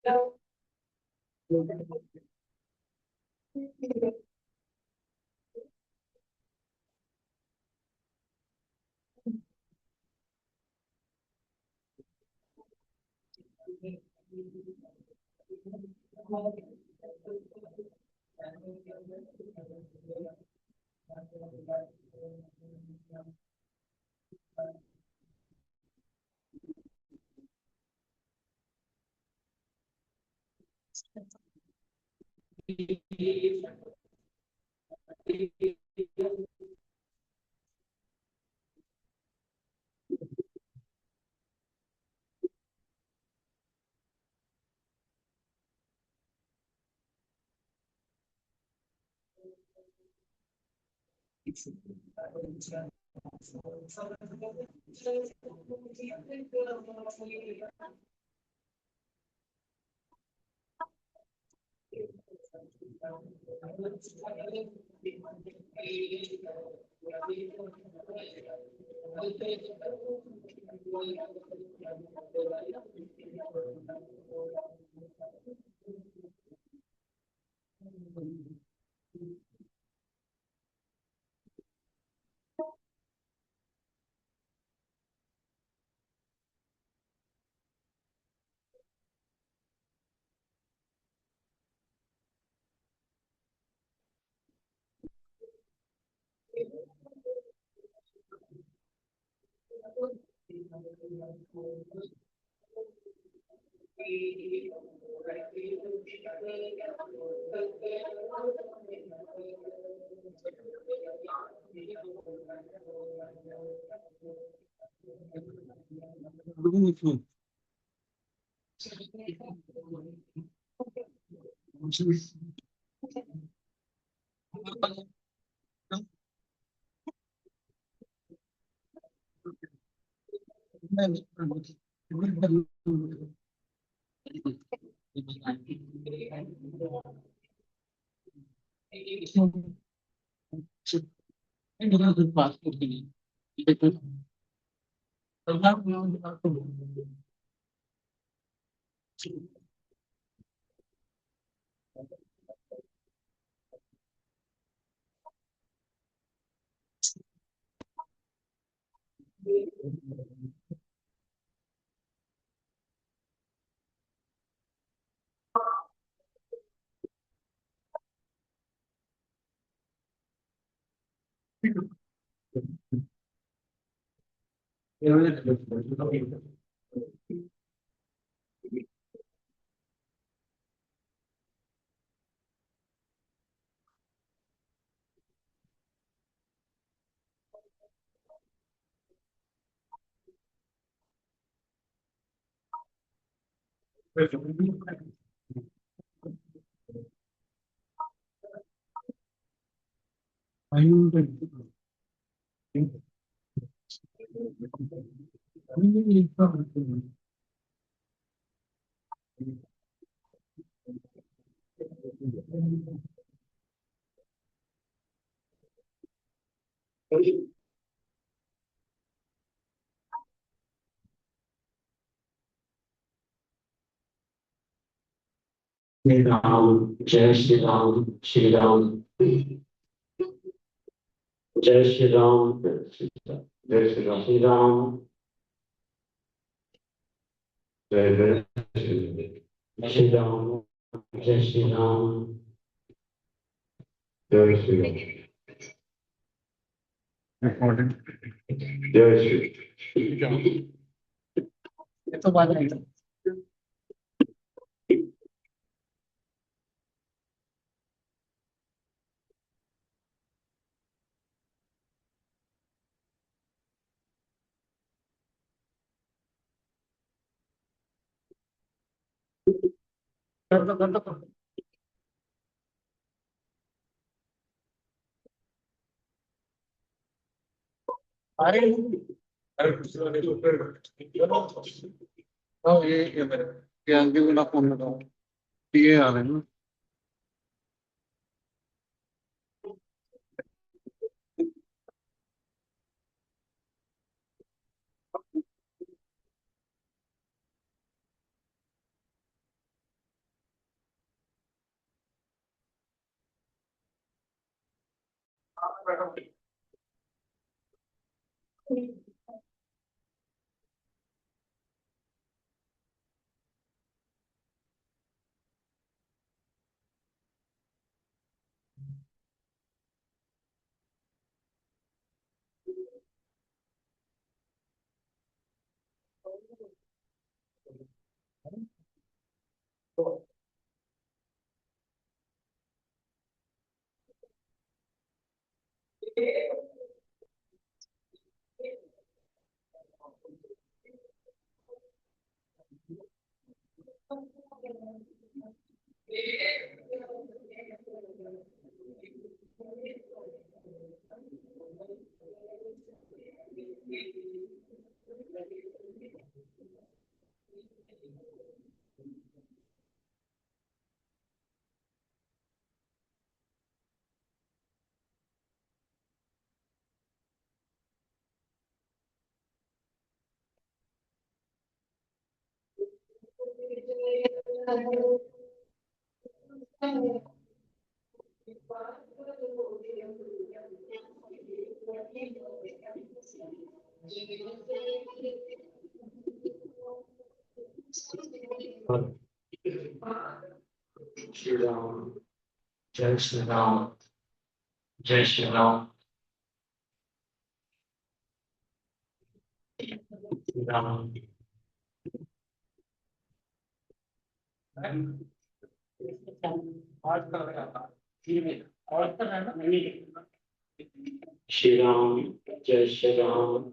श्री राम जय श्री राम श्री राम जय श्री राम जय श्री राम श्री राम जय जय श्री राम जय श्री राम जय श्री राम जय श्री राम ये तो बात नहीं कर दो अरे अरे ये मेरे ज्ञान की बिना फोन लगाओ ये आ रहे हैं ना श्री राम। जय श्री राम। जय श्री राम। श्री राम। श्री राम। जय श्री राम।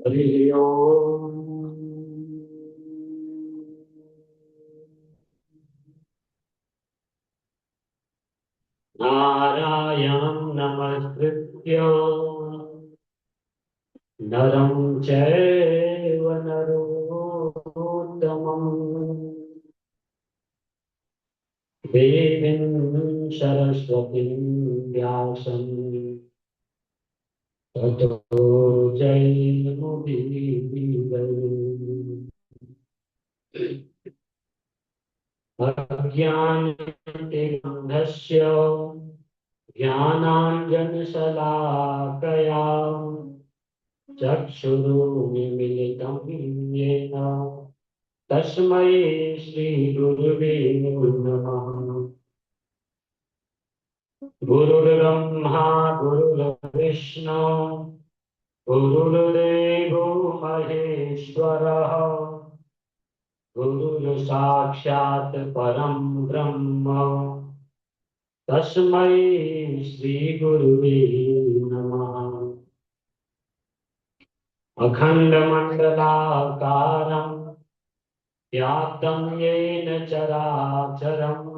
हरि ओम। नारायणं नमस्कृत्य नरं चैव नरोत्तमं देवीं सरस्वतीं व्यासं ततो जयमुदीरये। अज्ञानतिग्रन्थस्य ज्ञानाञ्जनशलाकया चक्षुरुन्मीलितं येन तस्मै श्रीगुरुवे नमः। गुरुर्ब्रह्मा गुरुर्विष्णु गुरुर्देवो महेश्वरः गुरुर्साक्षात् परं ब्रह्म तस्मै श्रीगुरुवे नमः। अखण्डमण्डलाकारं व्याप्तं येन चराचरम्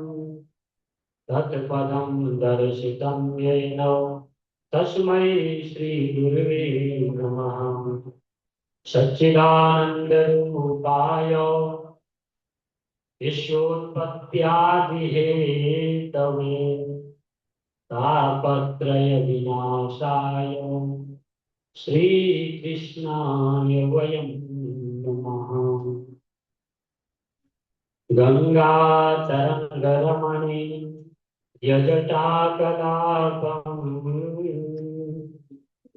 तत्पदं दर्शितं येन तस्मै श्रीगुरुवे नमः। सच्चिदानन्दरूपाय विश्वोत्पत्त्यादिहेतवे तापत्रयविनाशाय श्रीकृष्णाय वयं नमः। गङ्गातरङ्गरमणे यजटाकलापम्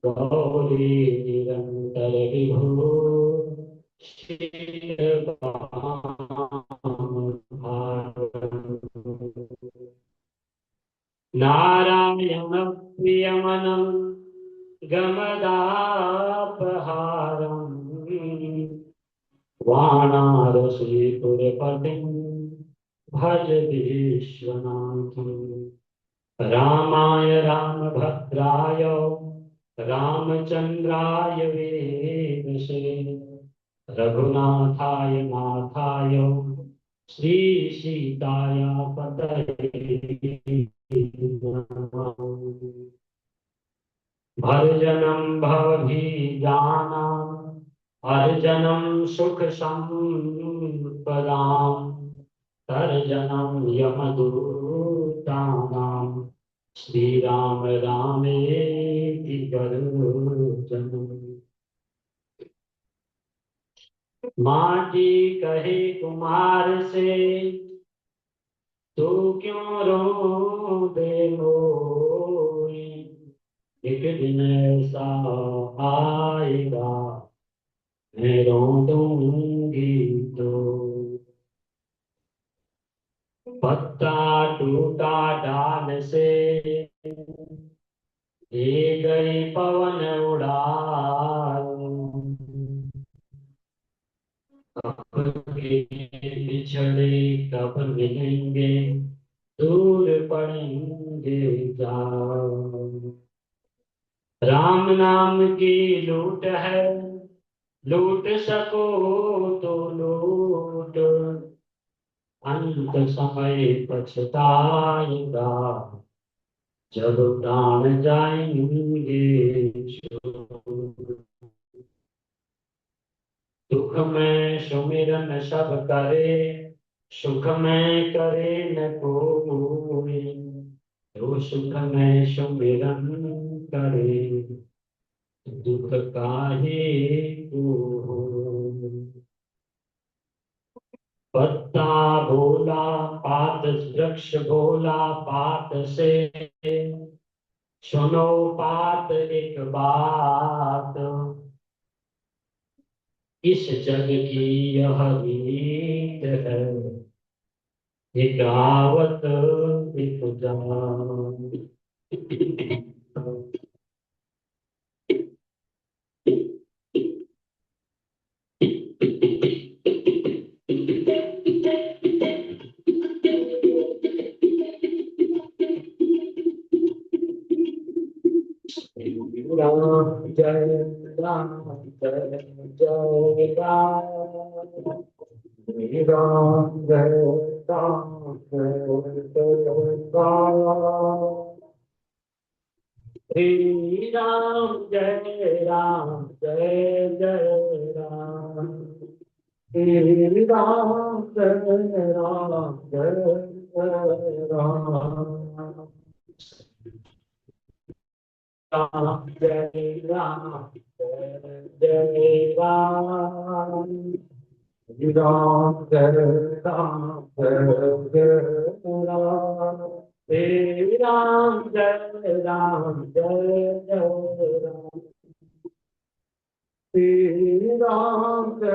गौरी निरन्तरविभो नारायणप्रियमनं गमदापहारम् वाणारसीपुरपतिं भज विश्वनाथम्। रामाय रामभद्राय रामचन्द्राय वेदसे रघुनाथाय नाथाय श्रीसीताय पतये नमः। भर्जनं भवभीजानां अर्जनं सुखसम्पदां तर्जनं यमदूतानां श्रीराम रामेति गर्जनम्। माटी कहे कुमार से तू क्यों रोंदे मोई, एक दिन ऐसा आएगा मैं रो दूंगी तो। पत्ता टूटा डाल से ले गई पवन उड़ाए, अपने बिछड़े कब मिलेंगे दूर पड़ेंगे जाओ। राम नाम की लूट है लूट सको तो लूट, अंत समय पछताएगा जब प्राण जाएंगे छूट। दुख में सुमिरन सब करे सुख में करे न कोई, सुख में सुमिरन करे, दुख काहे को। पत्ता भोला पात वृक्ष भोला पात से, सुनो पात एक बात, इस जग की यह रीत है, एक आवत एक जान। राम जय राम जय जय राम, श्री राम जय राम जय जय राम, श्री राम जय राम जय जय राम, श्री राम जय राम जय जय राम, राम जय राम जय जय राम, राम जय राम जय जय राम, श्री राम जय राम जय जय राम, श्री राम जय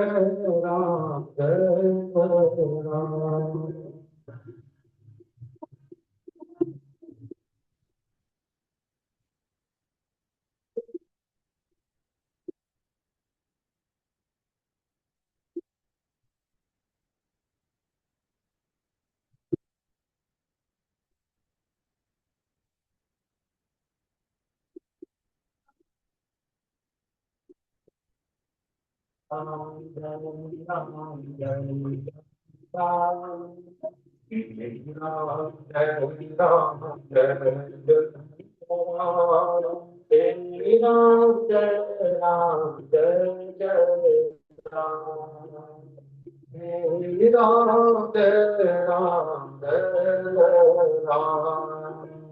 राम जय जय राम। राम जय राम जय राम, राम जय राम जय जय राम, श्री राम जय राम जय जय राम, श्री राम जय राम जय जय राम,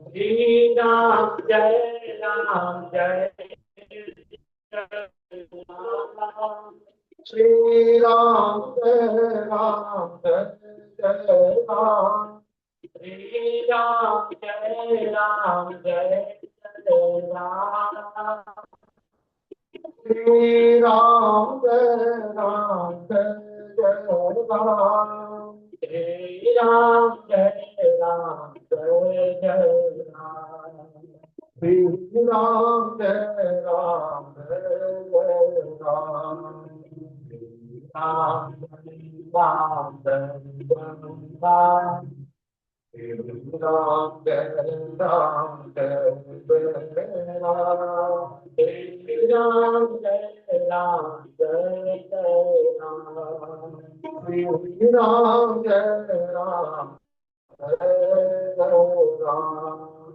श्री राम जय राम जय जय राम, श्री राम जय राम जय जय राम, श्री राम जय राम जय जय राम, श्री राम जय राम जय जय राम, श्री राम जय राम जय जय राम, श्री राम जय राम जय जय राम, राम राम जय राम, राम जय राम जय जय राम, श्री राम जय राम जय जय राम, श्री राम जय राम जय जय राम।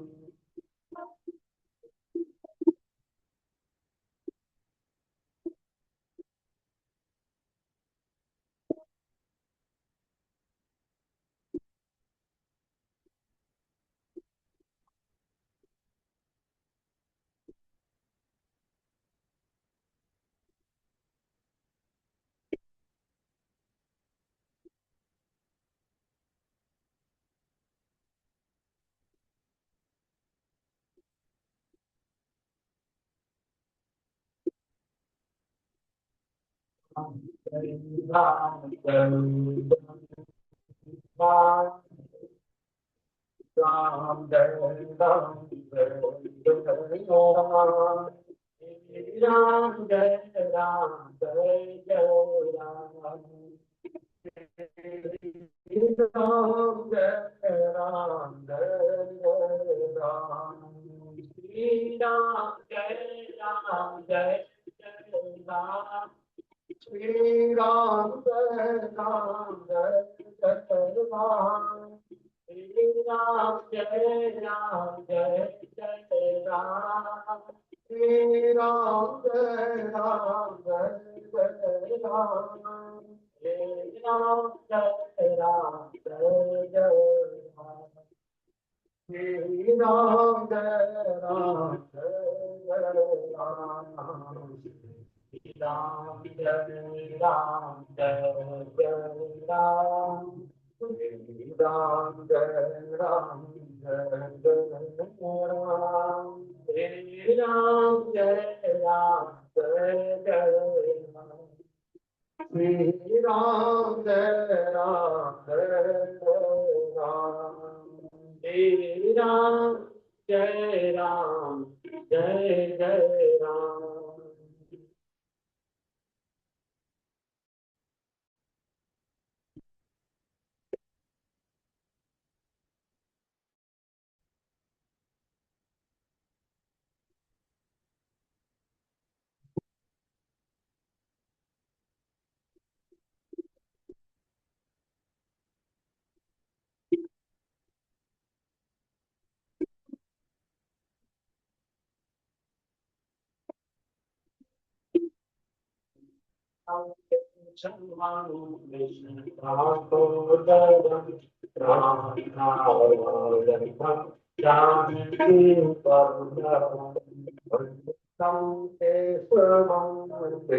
राम जय राम, राम जय राम जय जय राम, राम जय राम जय जय राम, राम जय राम जय जय राम, श्री राम जय राम जय जय राम, श्री राम जय राम जय जय राम, श्री राम जय राम जय जय राम, श्री राम जय राम जय जय राम, श्री राम जय राम जय जय राम, श्री राम जय राम जय राम राम जय राम जय जय राम राम जय राम जय जय राम राम जय राम जय जय राम श्री राम जय राम जय जय राम श्री राम जय राम जय जय राम केशवं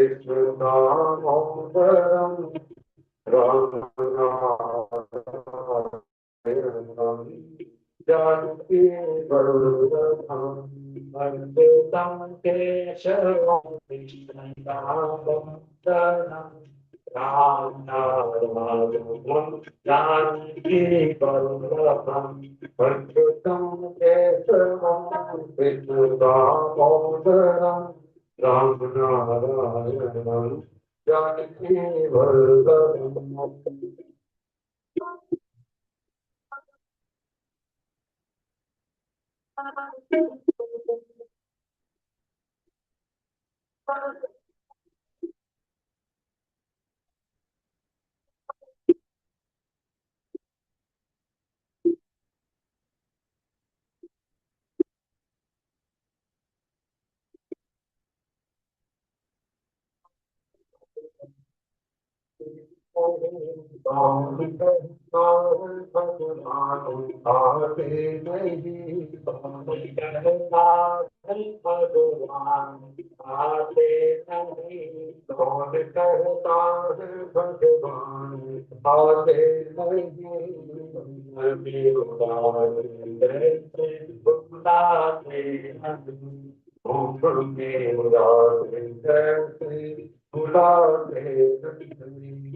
कृष्णदामोदरं रामनारायणं Janaki वल्लभं Bhagavatam Keshavam Krishnadamodaram Ram Narayanam Janaki Vallabham अच्युतं केशवं कृष्णदामोदरं रामनारायणं जानकी वल्लभम् Bhagwan Ate Nahi कौन कहता है भगवान आते नहीं Nabi Bhagwan Bhulate Nahi भूखे उदासे कैसे बुलाते नहीं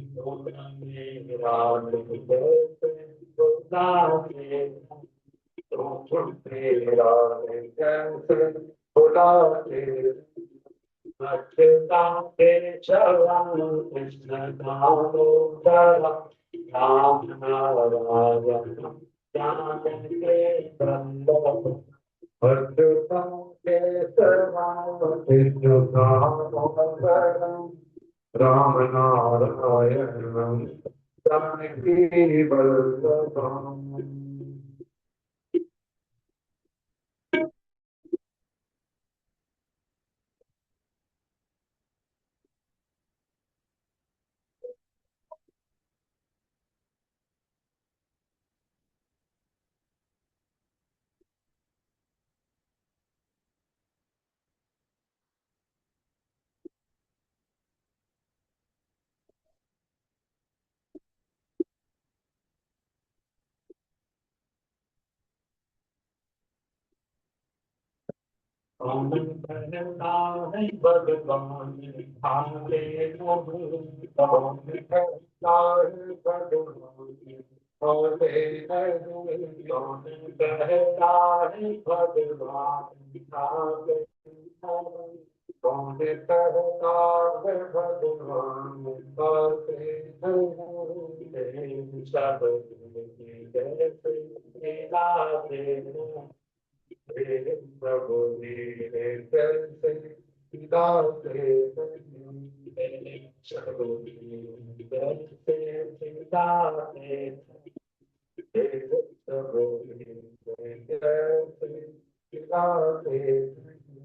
भूखे उदासे कैसे बुलाते Bhaktivedanta Keshavam Krishna Damodaram Ram Narayanam Janaki Vallabham अच्युतं केशवं कृष्णदामोदरं रामनारायणं Janaki वल्लभम् Om Pranay Bhagavan Hare Namo Om Hare Bhagwan Hare Hare Om Pranay Bhagavan Hare Namo कौन कहता है भगवान आते नहीं हे प्रभु मेरे कैसे खिलाते नहीं हे प्रभु मेरे कैसे खिलाते नहीं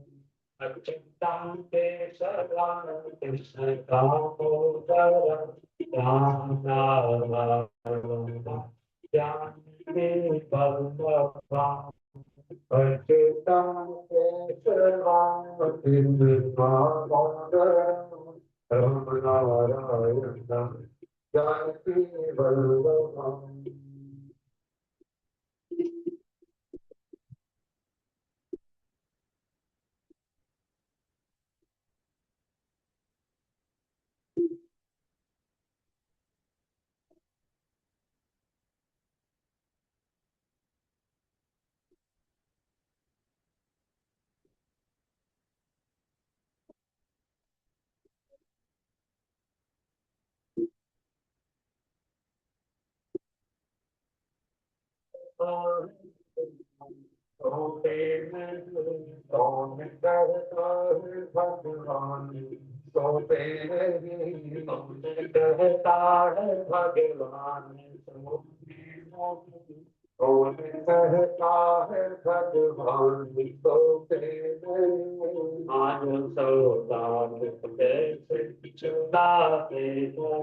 Achyutante Sarvana Krishna Damodara Rama Janaki Vallabha अच्युतं केशवं श्रीनिवासं रामनारायणं जानकी वल्लभम् सोते नहीं कौन कहता है भगवान सोते नहीं कौन कहता है भगवान सोते नहीं कौन कहता है भगवान सोते नहीं मान सौदान कैसे चुराते हैं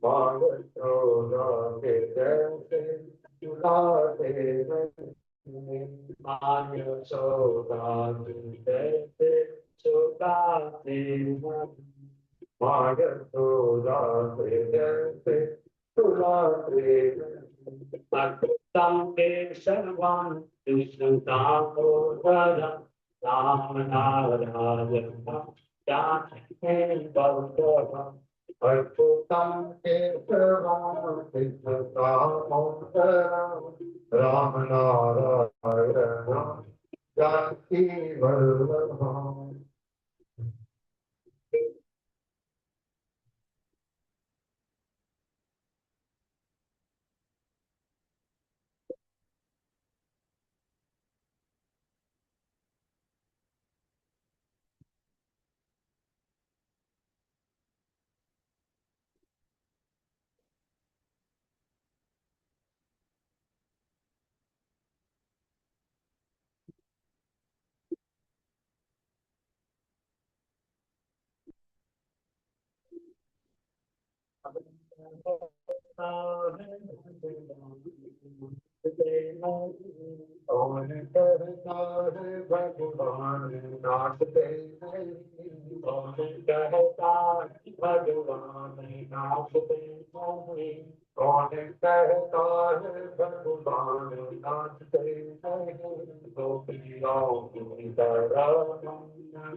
मान सौदान कैसे चुराते हैं Manu Soda Dete Soda Dete Manu Soda Dete Soda Dete Aktam Keshavan Krishna Dhamodara Ramanarayana Jnani Bhavara Aktam Keshavan Krishna Dhamodara Ramanarayana Janaki Vallabha कौन कहता है भगवान नाचते नहीं कौन कहता है भगवान नाचते नहीं कौन कहता है भगवान नाचते नहीं गोपियों की तरह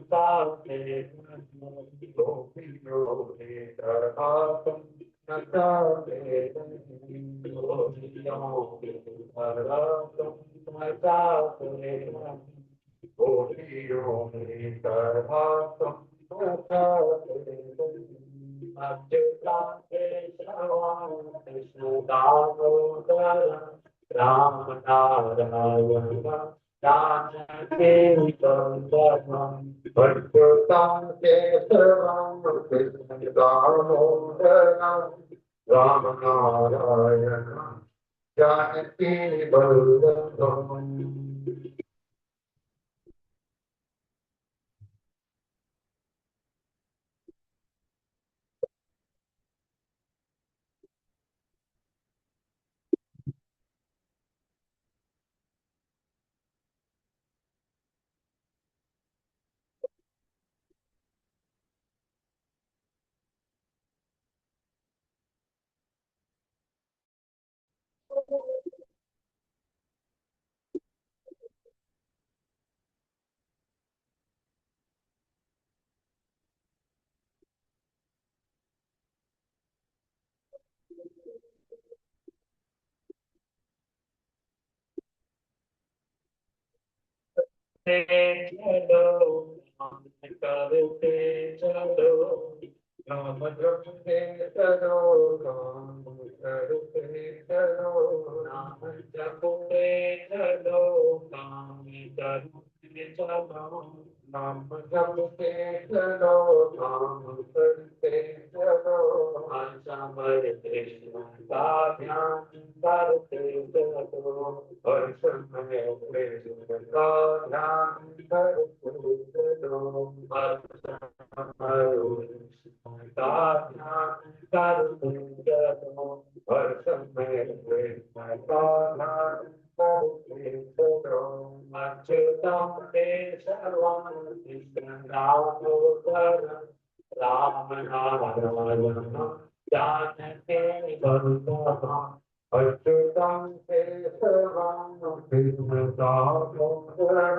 नाचते नहीं गोपियों की तरह नाचते नहीं गोपियों की तरह नाचते नहीं गोपियों की तरह नाचते नहीं अच्युतां केशवां कृष्णदामोदरं रामनारायणं जानकी वल्लभम् अच्युतां केशवां कृष्णदामोदरं रामनारायणं जानकी वल्लभम् चलो हम करते चलो राम जपते चलो राम करते चलो राम जपते चलो राम करते चलो नाम जपते चलो राम करते चलो अच्छा हरे कृष्ण का ध्यान करते चलो हर समय कृष्ण का ध्यान करते चलो हर समय का ध्यान करते चलो हर समय कृष्ण का ध्यान करते चलो राम नारायण जानकी वल्लभं अच्युतं केशवं कृष्णदामोदरं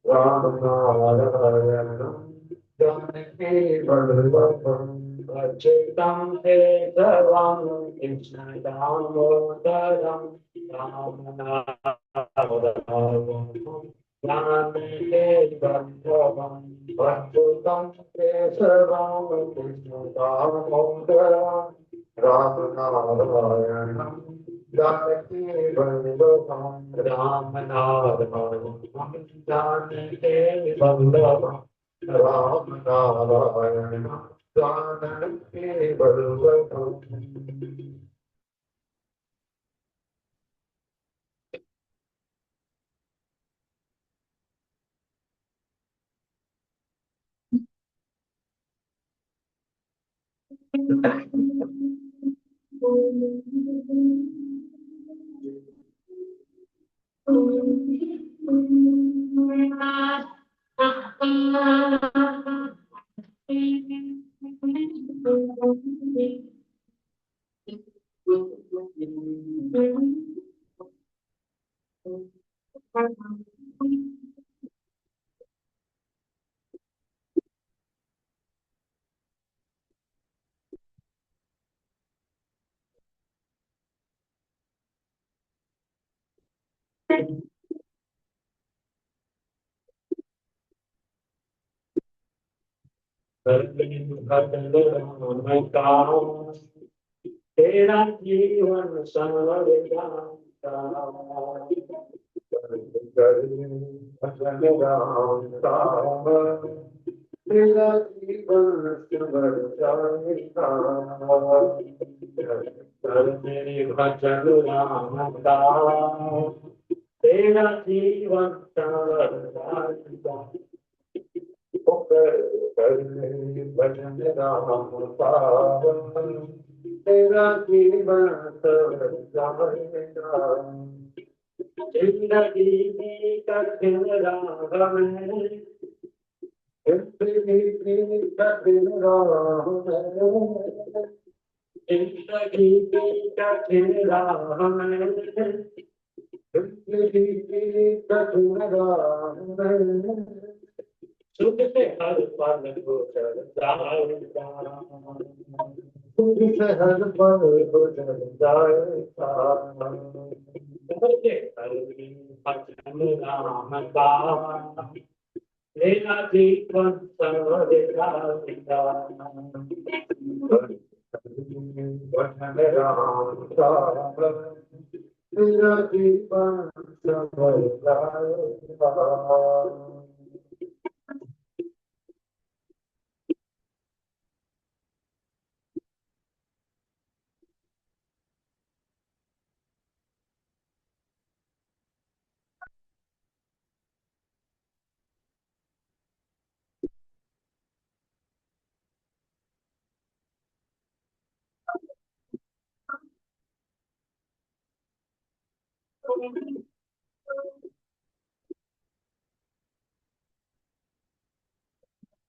राम नारायणं जानकी वल्लभम् तेरा जीवन संवरेगा भजन राम राम तेरा जीवन संवर जाएगा मेरे भजन राम राम तेरा जीवन संवर जाएगा भजन राम पावन तेरा जीवन संवर जाएगा जिंदगी की कठिन राह में जिंदगी की कठिन राह में जिंदगी की कठिन राह में जिंदगी की कठिन राह में सुख से हर पल गुजर जाएगा सुख से हर पल गुजर जाएगा भजन राम का तेरा जीवन संवरेगा वचन राम का तेरा जीवन सफल जाएगा।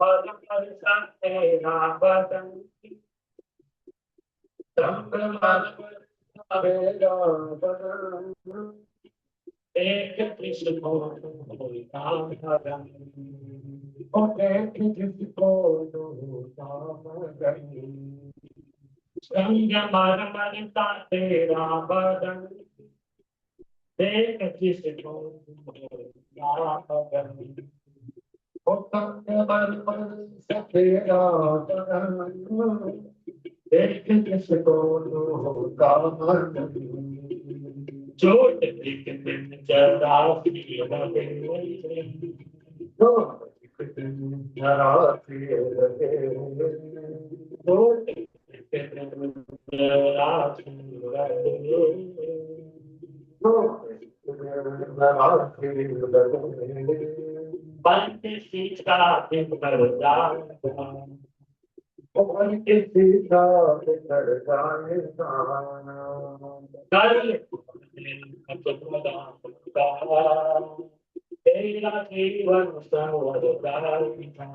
पल पल तेरा बदन तेरा बदन एक किसको होता भरम एक किसको होता भरम संग मर मरता तेरा बदन एक किसको होता भरम ओ संग मर मर तेरा बदन एक किसको होता भरम चोट एक दिन जरा सी लगे चोट एक दिन जरा सी लगे चोट एक दिन जरा सी लगे चोट एक दिन जरा सी लगे बंद सीता दिन कर जाएगा और किसी का कर जाएगा कल तेरा जीवन संवर जाएगा।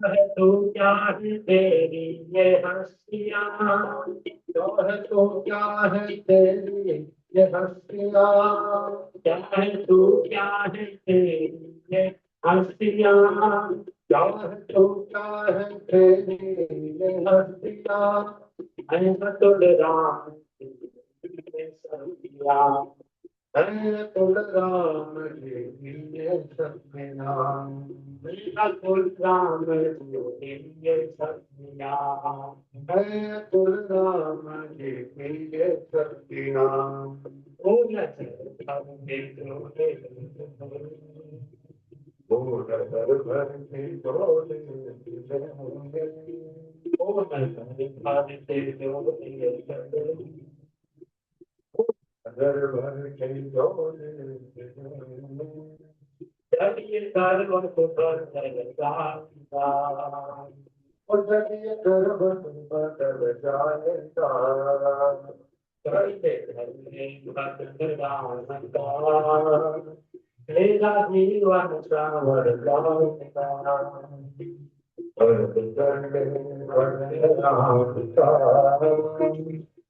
है तो क्या है तेरी ये हंसियाँ जो है तो क्या है तेरी ये हंसियाँ क्या है तो क्या है तेरी ये हंसियाँ क्या है तो क्या है तेरी ये हंसियाँ ऐसा तो राम ये सखियाँ है तुल राम ये सखियाँ मेरा तुल राम ये सखियाँ है तुल राम ये सखियाँ ओ भर भर के डोले ओ भर के डोले घर भर के डोले जब ये सर्व सुपर जाएगा और जब ये सर्व सुपर जाएगा करते करते भगवान का तेरा जीवन संवर जाएगा करते करते भगवान का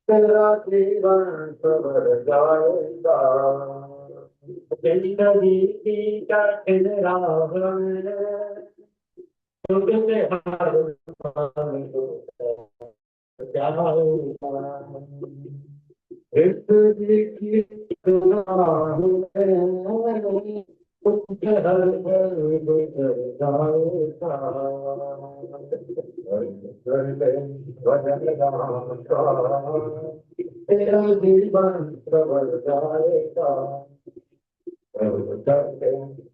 तेरा जीवन सवर जाएगा जिंदगी की कठिन राह में तुझसे हर पल जाएगा इस की राह में तुझसे हर पल गुजर जाएगा भजन राम का तेरा जीवन सवर जाएगा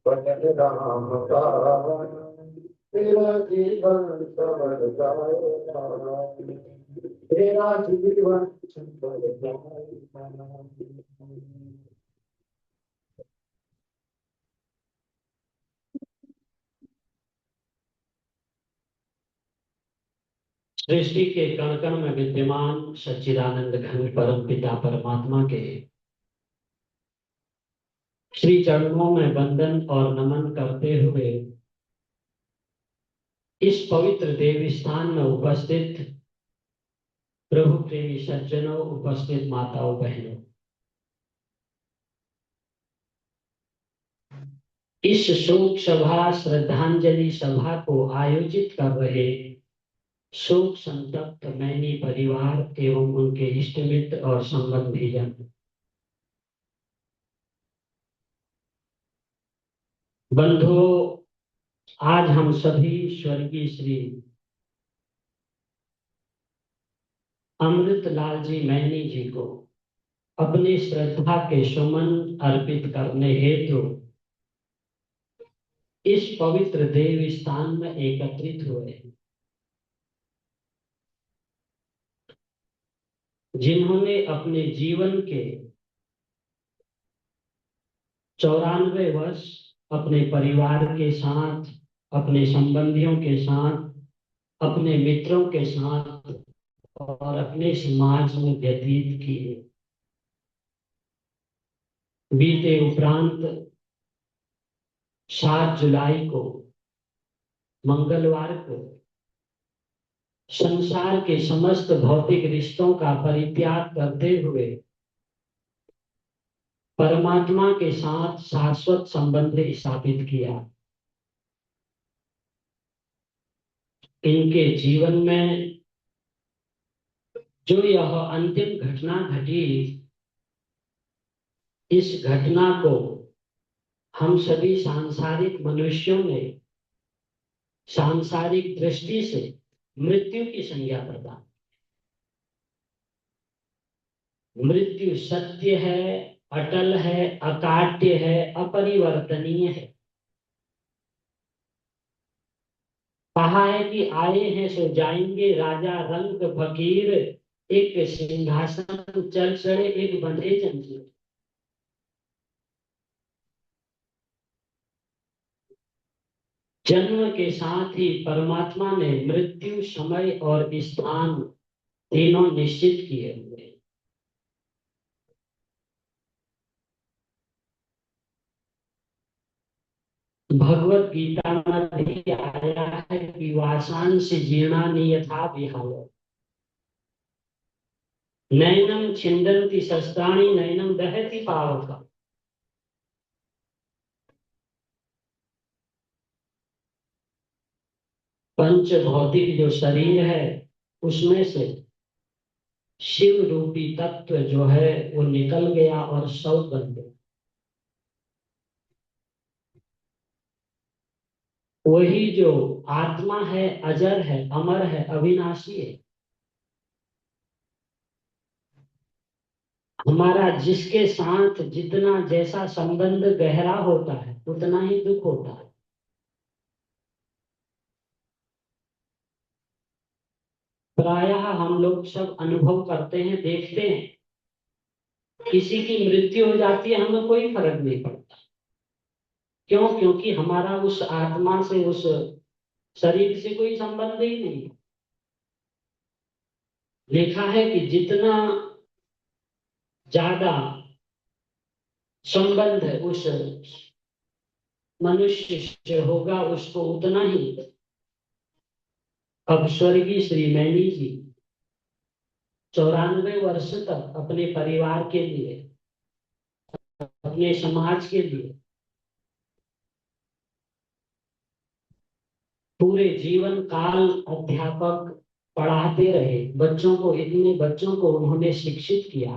भजन राम का तेरा जीवन सवर जाएगा तेरा जीवन सवर जाएगा। सृष्टि के कण कण में विद्यमान सच्चिदानंद घन परम पिता परमात्मा के श्री चरणों में वंदन और नमन करते हुए इस पवित्र देव स्थान में उपस्थित प्रभु प्रेमी सज्जनों, उपस्थित माताओं बहनों, इस शोक सभा श्रद्धांजलि सभा को आयोजित कर रहे शोक संतप्त मैनी परिवार एवं उनके इष्ट मित्र और संबंधीजन, बंधुओं, आज हम सभी स्वर्गीय श्री अमृतलाल जी मैनी जी को अपनी श्रद्धा के सुमन अर्पित करने हेतु इस पवित्र देव स्थान में एकत्रित हुए, जिन्होंने अपने जीवन के 94 वर्ष अपने परिवार के साथ, अपने संबंधियों के साथ, अपने मित्रों के साथ और अपने समाज में व्यतीत किए। बीते उपरांत 7 जुलाई को मंगलवार को संसार के समस्त भौतिक रिश्तों का परित्याग करते हुए परमात्मा के साथ शाश्वत संबंध स्थापित किया। इनके जीवन में जो यह अंतिम घटना घटी, इस घटना को हम सभी सांसारिक मनुष्यों ने सांसारिक दृष्टि से मृत्यु की संज्ञा प्रदान। मृत्यु सत्य है, अटल है, अकाट्य है, अपरिवर्तनीय है। कहा है कि आए हैं सो जाएंगे, राजा रंग फकीर, एक सिंहासन चल चढ़े, एक बंधे जंजीर। जन्म के साथ ही परमात्मा ने मृत्यु, समय और स्थान तीनों निश्चित किए हुए। भगवत गीता में भी आया है कि वासांश जीर्णानि यथा विहाय, नैनम छिन्दन्ति शस्त्राणि, नैनम दहति पावक। पंच भौतिक जो शरीर है उसमें से शिव रूपी तत्व जो है वो निकल गया और शव बन गया। वही जो आत्मा है अजर है, अमर है, अविनाशी है। हमारा जिसके साथ जितना जैसा संबंध गहरा होता है उतना ही दुख होता है। प्रायः हम लोग सब अनुभव करते हैं, देखते हैं, किसी की मृत्यु हो जाती है हमें कोई फर्क नहीं पड़ता। क्यों? क्योंकि हमारा उस आत्मा से, उस शरीर से कोई संबंध ही नहीं। लिखा है कि जितना ज्यादा संबंध उस मनुष्य से होगा उसको उतना ही। अब स्वर्गीय श्री मैनी जी 94 वर्ष तक अपने परिवार के लिए, अपने समाज के लिए पूरे जीवन काल अध्यापक पढ़ाते रहे। बच्चों को, इतने बच्चों को उन्होंने शिक्षित किया।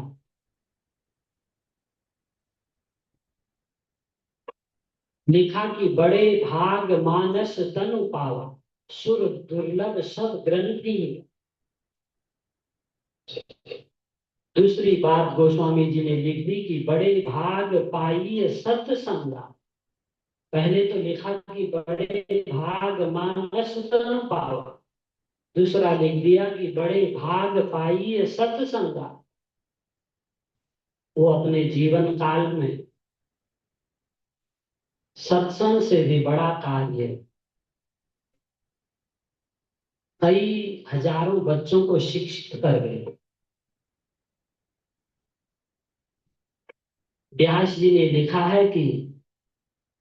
लिखा कि बड़े भाग मानस तनु पावा, सुर दुर्लभ सब ग्रंथि। दूसरी बात गोस्वामी जी ने लिख दी कि बड़े भाग पाई सत्संगा। पहले तो लिखा कि बड़े भाग मानस तनु पावा, दूसरा लिख दिया कि बड़े भाग पाई सत्संगा। वो अपने जीवन काल में सत्संग से भी बड़ा कार्य, कई हजारों बच्चों को शिक्षित कर गए। व्यास जी ने लिखा है कि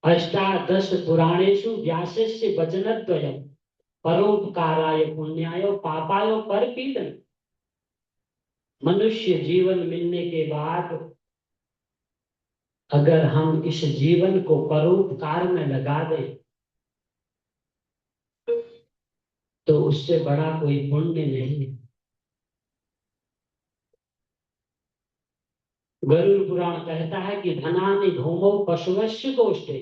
अष्टादश पुराणेषु व्यासस्य वचनद्वयम् परोपकाराय पुण्याय पापाय परपीडन। मनुष्य जीवन मिलने के बाद अगर हम इस जीवन को परोपकार में लगा दें तो उससे बड़ा कोई पुण्य नहीं है। गरुड़ पुराण कहता है कि धनानि भूमौ पशुवस्य गोष्ठे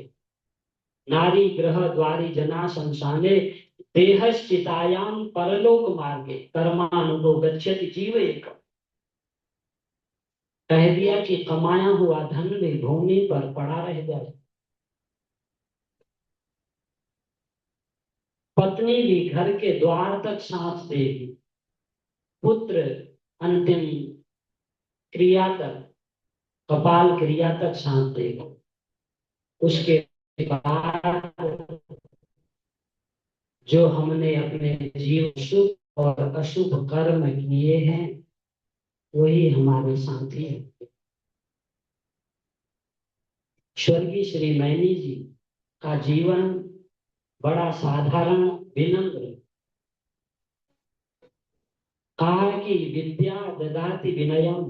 नारी ग्रह द्वारी जना शमशाने देहश्चितायाम परलोक मार्गे कर्मानुगो गच्छति जीव एक। कह दिया कि कमाया हुआ धन भी भूमि पर पड़ा रह जाए। पत्नी भी घर के द्वार तक सांस देगी, पुत्र अंतिम क्रिया तक, कपाल क्रिया तक सांस देगा। उसके बाद जो हमने अपने जीवन शुभ और अशुभ कर्म किए हैं वही हमारे साथी है। स्वर्गीय श्री मैनी जी का जीवन बड़ा साधारण विनम्र। कहा कि विद्या ददाति विनयम।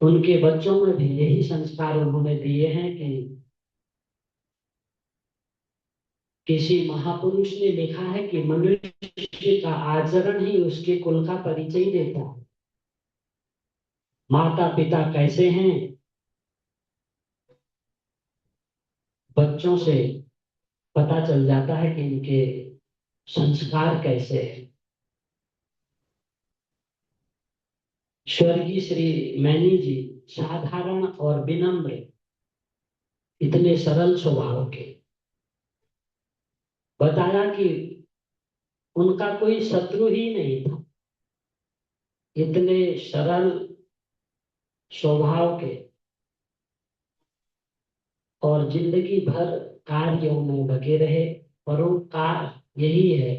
उनके बच्चों में भी यही संस्कार उन्होंने दिए हैं कि किसी महापुरुष ने लिखा है कि मनुष्य का आचरण ही उसके कुल का परिचय देता है। माता पिता कैसे हैं बच्चों से पता चल जाता है कि इनके संस्कार कैसे हैं। स्वर्गीय श्री मैनी जी साधारण और विनम्र, इतने सरल स्वभाव के। बताया कि उनका कोई शत्रु ही नहीं था, इतने सरल स्वभाव के और जिंदगी भर कार्यों में लगे रहे। परोपकार यही है,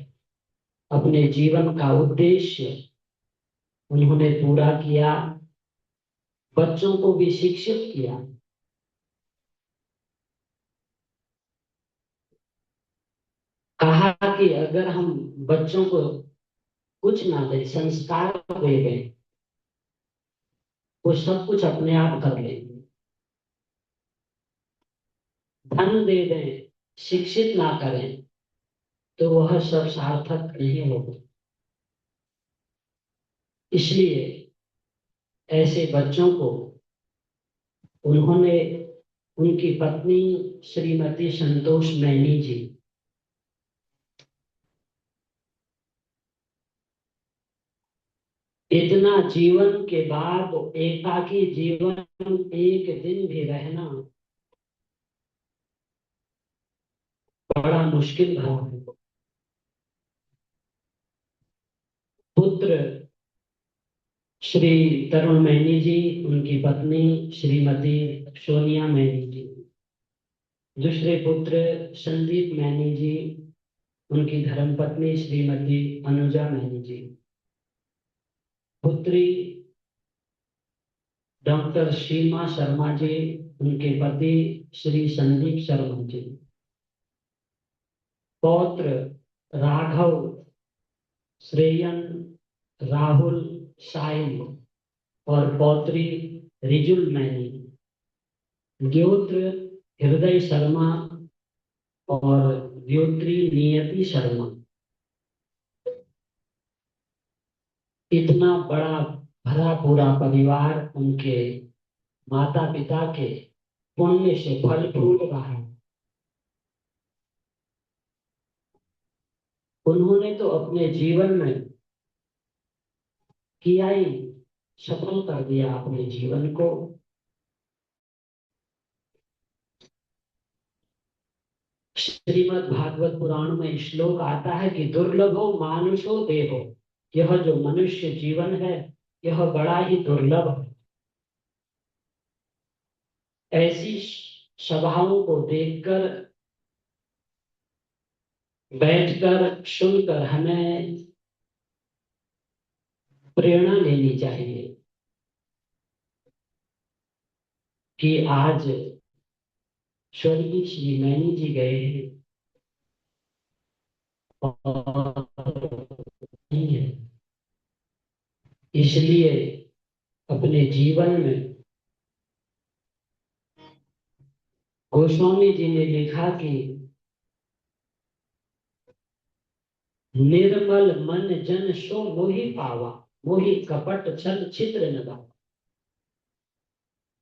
अपने जीवन का उद्देश्य उन्होंने पूरा किया, बच्चों को भी शिक्षित किया। कहा कि अगर हम बच्चों को कुछ ना दे, संस्कार दे दें, वो सब कुछ अपने आप कर लेंगे। धन दे दें, शिक्षित ना करें तो वह सब सार्थक नहीं होगा। इसलिए ऐसे बच्चों को उन्होंने, उनकी पत्नी श्रीमती संतोष मैनी जी इतना जीवन के बाद एकाकी जीवन एक दिन भी रहना बड़ा मुश्किल भरा है। पुत्र श्री तरुण मैनी जी, उनकी पत्नी श्रीमती सोनिया मैनी जी, दूसरे पुत्र संदीप मैनी जी, उनकी धर्मपत्नी श्रीमती अनुजा मैनी जी, पुत्री डॉक्टर सीमा शर्मा जी, उनके पति श्री संदीप शर्मा जी, पौत्र राघव, श्रेयन, राहुल, साइल और पौत्री रिजुल मैनी, द्योत्र हृदय शर्मा और द्योत्री नियति शर्मा। इतना बड़ा भरा पूरा परिवार उनके माता पिता के पुण्य से फल फूल रहा है। उन्होंने तो अपने जीवन में किया ही, सफल कर दिया अपने जीवन को। श्रीमद् भागवत पुराण में श्लोक आता है कि दुर्लभो मानुषो देहो। यह जो मनुष्य जीवन है यह बड़ा ही दुर्लभ है। ऐसी सभाओं को देखकर, बैठकर, सुनकर हमें प्रेरणा लेनी चाहिए। कि आज स्वर्गीय श्री नैनी जी गए हैं और नहीं है, इसलिए अपने जीवन में गोस्वामी जी ने लिखा कि निर्मल मन जन सो मोहि पावा, मोहि कपट छल छिद्र न गावा।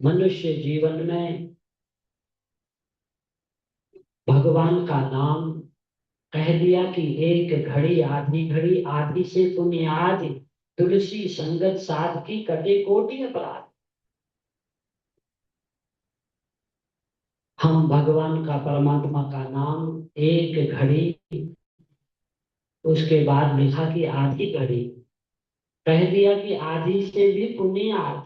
मनुष्य जीवन में भगवान का नाम कह दिया कि एक घड़ी आधी घड़ी, आधी से पुण्य आदि, तुलसी संगत साध की कटे कोटि अपराध। हम भगवान का, परमात्मा का नाम एक घड़ी, उसके बाद लिखा कि आधी घड़ी, कह दिया कि आधी से भी पुण्य आदि।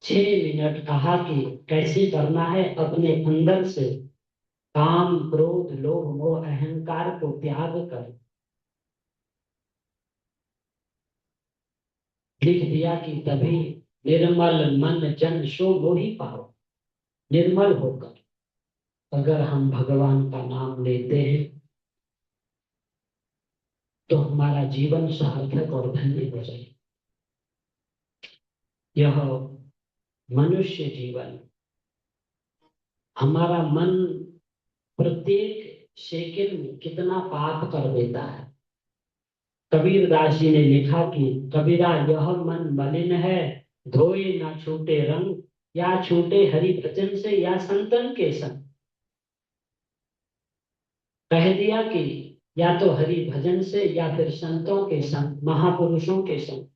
6 मिनट कहा कि कैसे करना है, अपने अंदर से काम क्रोध लोभ मोह अहंकार को त्याग कर। लिख दिया कि तभी निर्मल मन जन सो मोहि पाओ। निर्मल होकर अगर हम भगवान का नाम लेते हैं तो हमारा जीवन सार्थक और धन्य हो जाए। यह मनुष्य जीवन, हमारा मन प्रत्येक सेकंड में कितना पाप कर देता है। कबीर दास जी ने लिखा कि कबीरा यह मन मलिन है, धोए ना छूटे रंग, या छूटे हरि भजन से या संतन के संग। कह दिया कि या तो हरि भजन से या फिर संतों के संग, महापुरुषों के संग।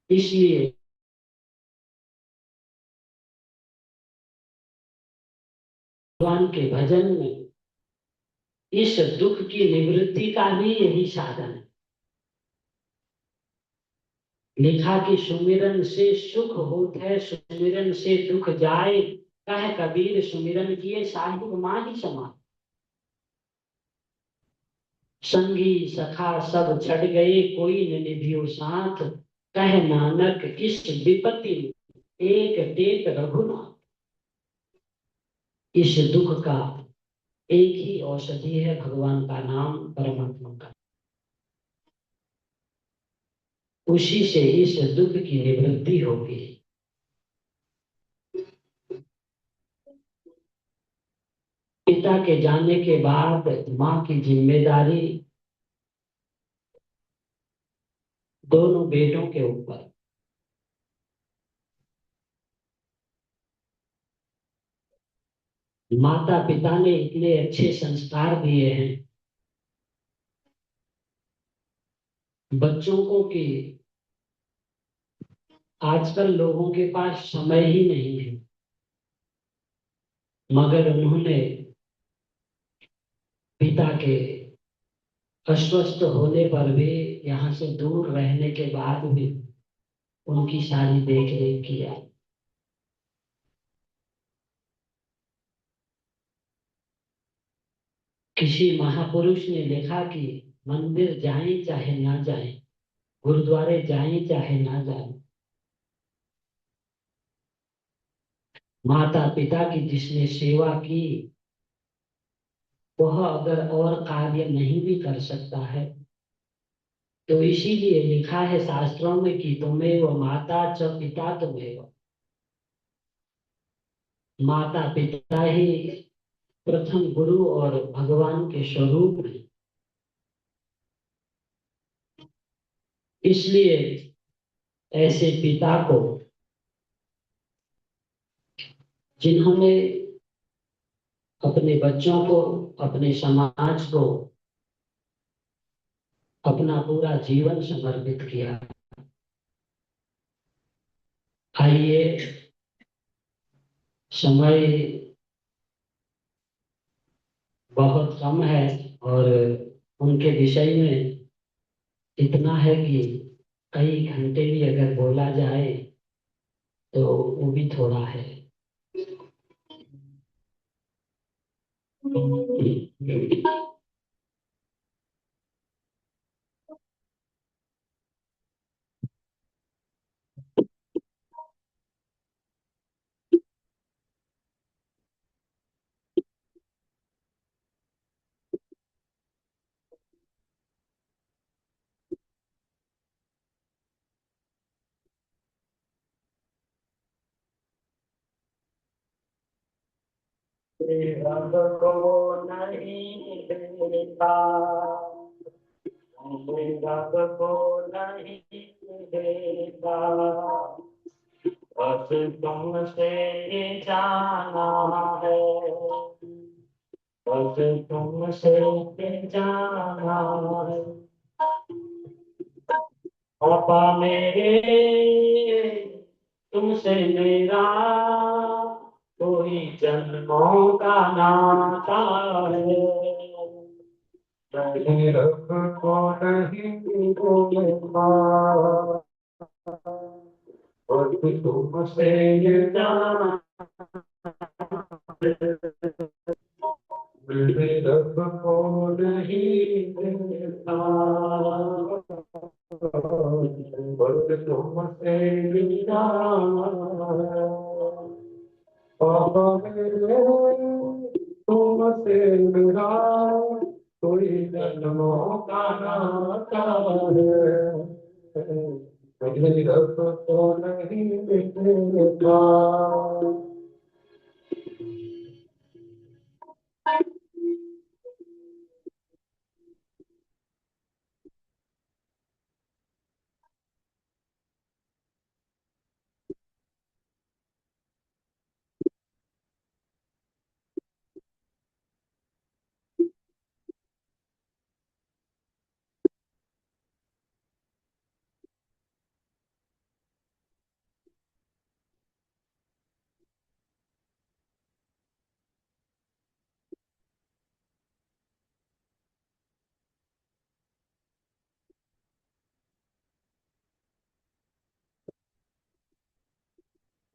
इसलिए भगवान के भजन में इस दुख की निवृत्ति का भी यही साधन है। लिखा कि सुमिरन से सुख होत है, सुमिरन से दुख जाए, कह कबीर सुमिरन किए साहिब माही समा। संगी सखा सब छड़ गए, कोई न निभियो साथ, कह नानक किस विपत्ति एक टेक रघुनाथ। इस दुख का एक ही औषधि है, भगवान का नाम, परमात्मा का। उसी से इस दुख की निवृत्ति होगी। पिता के जाने के बाद माँ की जिम्मेदारी दोनों बेटों के ऊपर। माता पिता ने इतने अच्छे संस्कार दिए हैं बच्चों को कि आजकल लोगों के पास समय ही नहीं है, मगर उन्होंने पिता के अस्वस्थ होने पर भी, यहाँ से दूर रहने के बाद भी उनकी सारी देख रेख किया। किसी महापुरुष ने लिखा कि मंदिर जाएं चाहे ना जाएं, गुरुद्वारे जाएं चाहे ना जाएं, माता पिता की जिसने सेवा की वह अगर और कार्य नहीं भी कर सकता है तो इसीलिए लिखा है शास्त्रों में कि तुम्हें माता च पिता तुम्हें, माता पिता ही प्रथम गुरु और भगवान के स्वरूप है। इसलिए ऐसे पिता को, जिन्होंने अपने बच्चों को, अपने समाज को अपना पूरा जीवन समर्पित किया, आइए, समय बहुत कम है और उनके विषय में इतना है कि कई घंटे भी अगर बोला जाए तो वो भी थोड़ा है। रब को नहीं देखा, रब को नहीं देखा, बस तुमसे जाना है, बस तुमसे जाना है। पापा मेरे तुमसे मेरा कोई जन्मों का नाता है, मैंने रब को नहीं देखा, और तुमसे ये जाना, मैंने रब को नहीं देखा, और तुमसे ये जाना। पापा मेरे तुमसे मेरा कोई जन्मों का नाता है, मैंने रब को नहीं देखा।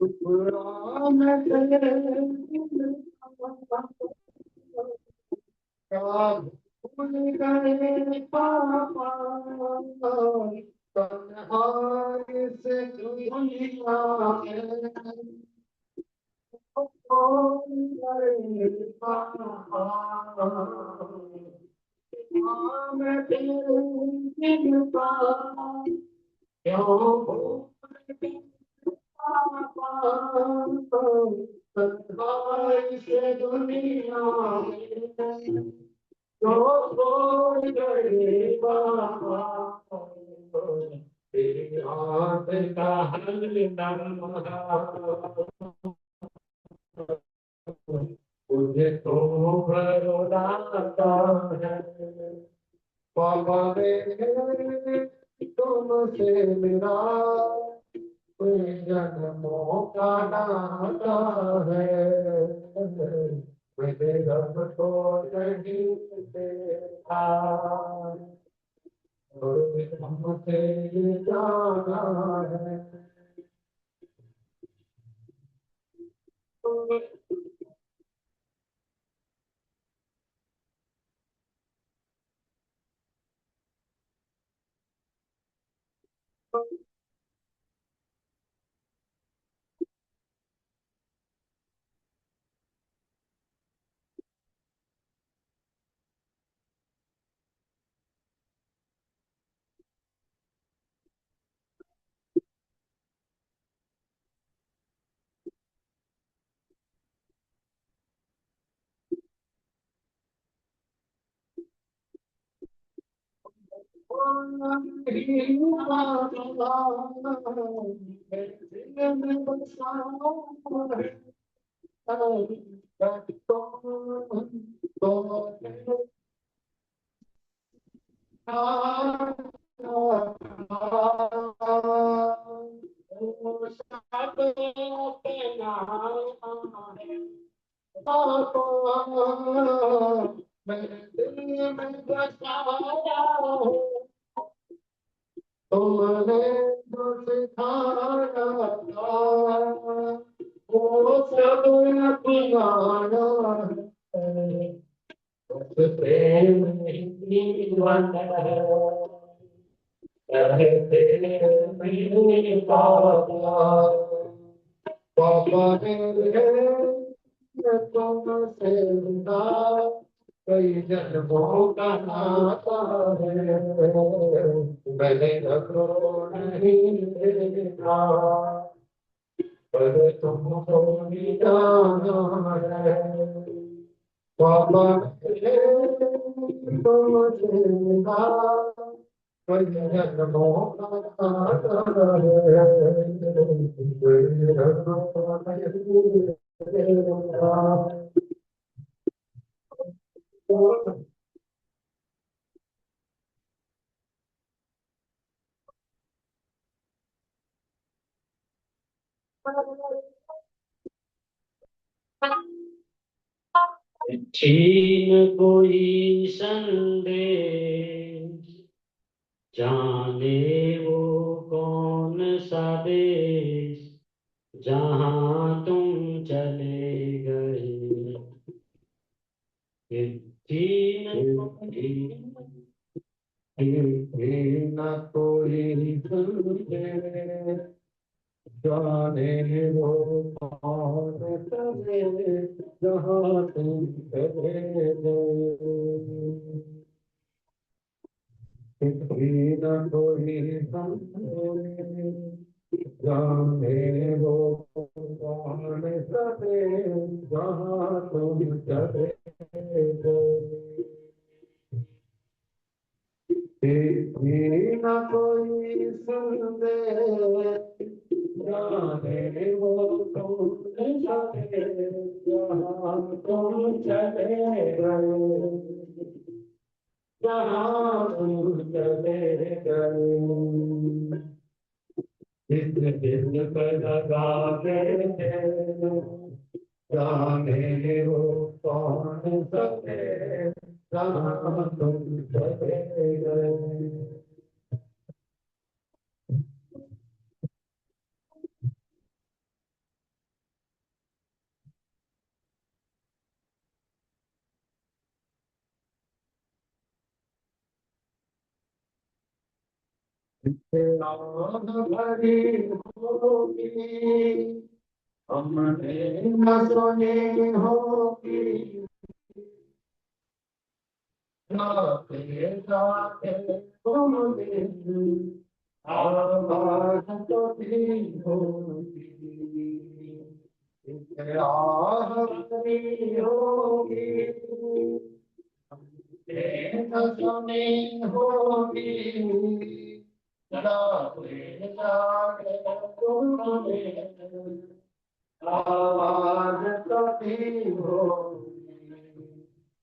भूल गए पापा, तन्हाई से दुनिया में, भूल गए पापा, मैं तेरे बिन पापा, क्यों भूल गए पापा, तन्हाई से दुनिया में, तो छोड़ गए बाबा, तेरी आंख का हलना, मुझे तो भरोसा है। बाबा रे तुमसे मेरा कोई जन्मों का नाता है, मेरे रब को नहीं देखा, और तुमसे ये जाना है। मेरे दिल में बसाया है, तुमने जो सिखाया था वो सब अपनाना है, बस प्रेम ही जीवन है, कहते मेरे पापा, पापा मेरे तुमसे जुदा कई जन्मों का नाता है, मैंने रखो नहीं देखा, पर तुमको भी जाना है। छीन कोई संदेश, जाने वो कौन सा देश, जहाँ तुम चले गए। छीन न कोई संदेश, जाने वो कौन चले, जहाँ तुम चले गए। न कोई संदेश, जाने वो कौन चले, जहाँ तुम चले गए। न कोई संदेश, जाने वो कौन चले, जहाँ तुम चले गए, जहाँ तुम चले गए। इस दिल पर लगा के जाने वो कौन सके, जहाँ तुम चले गए। आग भरी होगी, हमने न सुनी होगी, जाते जाते तुम दिन आवाज तो दी होगी। आह भरी होगी, हमने न सुनी होगी, जाते जाते तुम दिन आवाज तो दी होगी।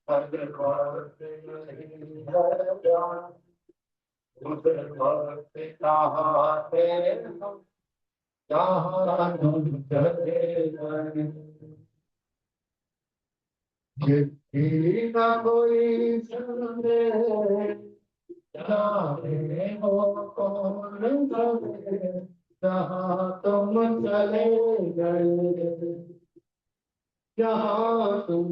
हर वक्त नहीं है जान, उस वक्त कहाँ थे हम, जहाँ तुम चले गए। चिट्ठी न कोई संदेश, जाने वो कौन सके, जहाँ तुम चले गए, जहाँ तुम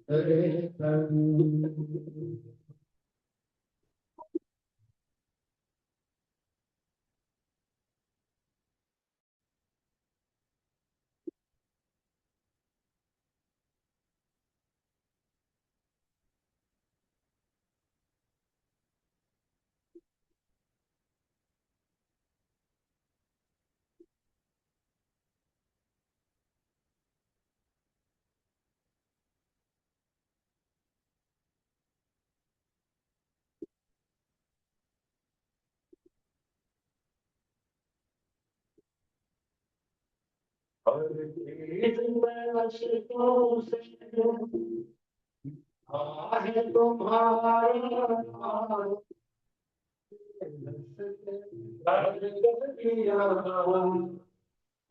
चले गए। और चीज में अशकों से आहे तुम्हारा नाम, दर्द दिया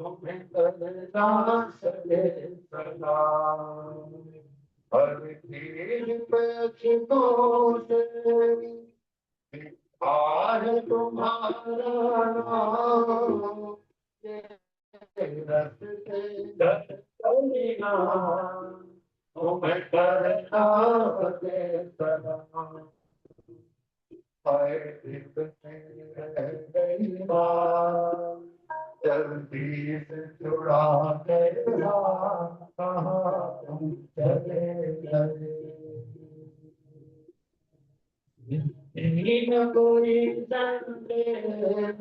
तुम्हें करना सके सलाम। हर चीज पे अशकों से आहे तुम्हारा नाम, रस्ते दरिया तुम्हें करना सके सलाम। हाय एक रह गई बात, जल्दी से छुड़ा देना, कहाँ तुम चले गए। न कोई संदेश,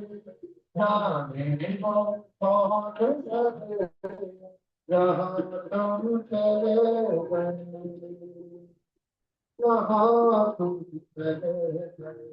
जाने वो कौन सके, जहाँ तुम चले गए। तुम चले गए।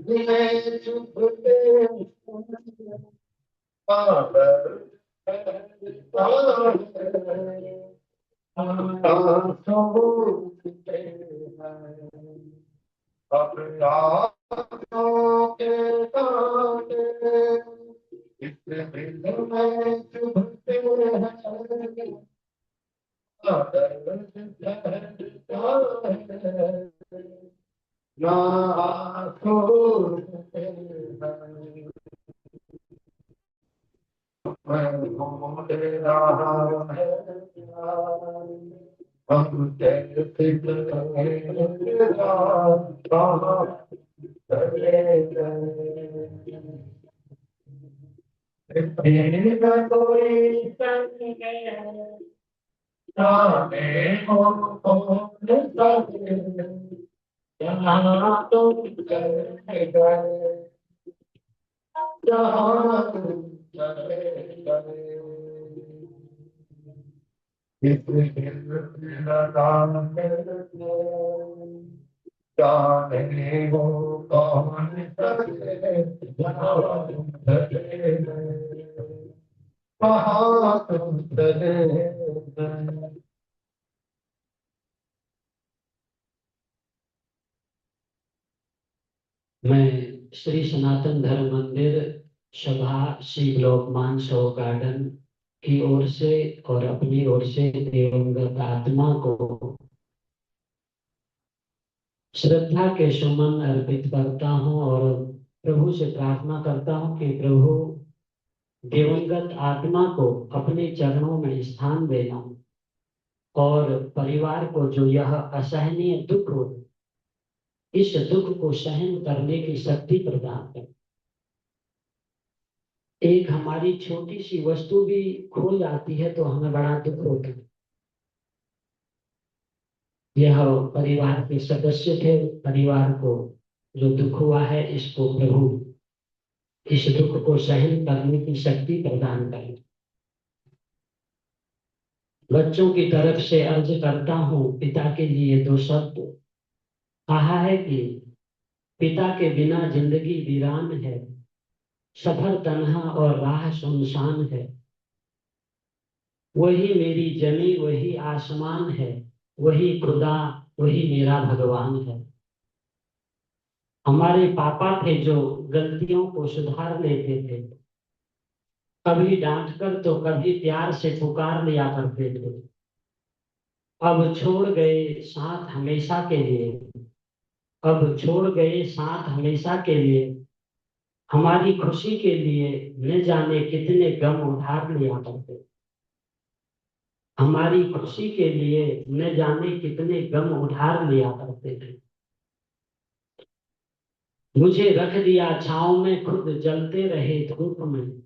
में चुभते हम कैसे कोई संग जाने हो कौन सके जहाँ तुम चले गए जहाँ तुम चले गए इस दिल लगा जाने हो कौन सके जहाँ तुम चले गए वहाँ तुम चले गए। मैं श्री सनातन धर्म मंदिर सभा सी ब्लॉक मानसरो गार्डन की ओर से और अपनी ओर से दिवंगत आत्मा को श्रद्धा के सुमन अर्पित करता हूँ और प्रभु से प्रार्थना करता हूँ कि प्रभु दिवंगत आत्मा को अपने चरणों में स्थान देना और परिवार को जो यह असहनीय दुख हो इस दुख को सहन करने की शक्ति प्रदान कर। एक हमारी छोटी सी वस्तु भी खो जाती है तो हमें बड़ा दुख होता है। यह परिवार के सदस्य थे, परिवार को जो दुख हुआ है इसको प्रभु इस दुख को सहन करने की शक्ति प्रदान करें। बच्चों की तरफ से अर्ज करता हूँ पिता के लिए दो शब्द। कहा है कि पिता के बिना जिंदगी वीरान है, सफर तन्हा और राह सुनसान है। वही मेरी जमी वही आसमान है, वही खुदा वही मेरा भगवान है। हमारे पापा थे जो गलतियों को सुधार लेते थे, कभी डांट कर तो कभी प्यार से पुकार लिया करते थे। अब छोड़ गए साथ हमेशा के लिए, अब छोड़ गए साथ हमेशा के लिए। हमारी खुशी के लिए न जाने कितने गम उधार लिया करते। हमारी खुशी के लिए न जाने कितने गम उधार लिया करते थे। मुझे रख दिया छांव में खुद जलते रहे धूप में।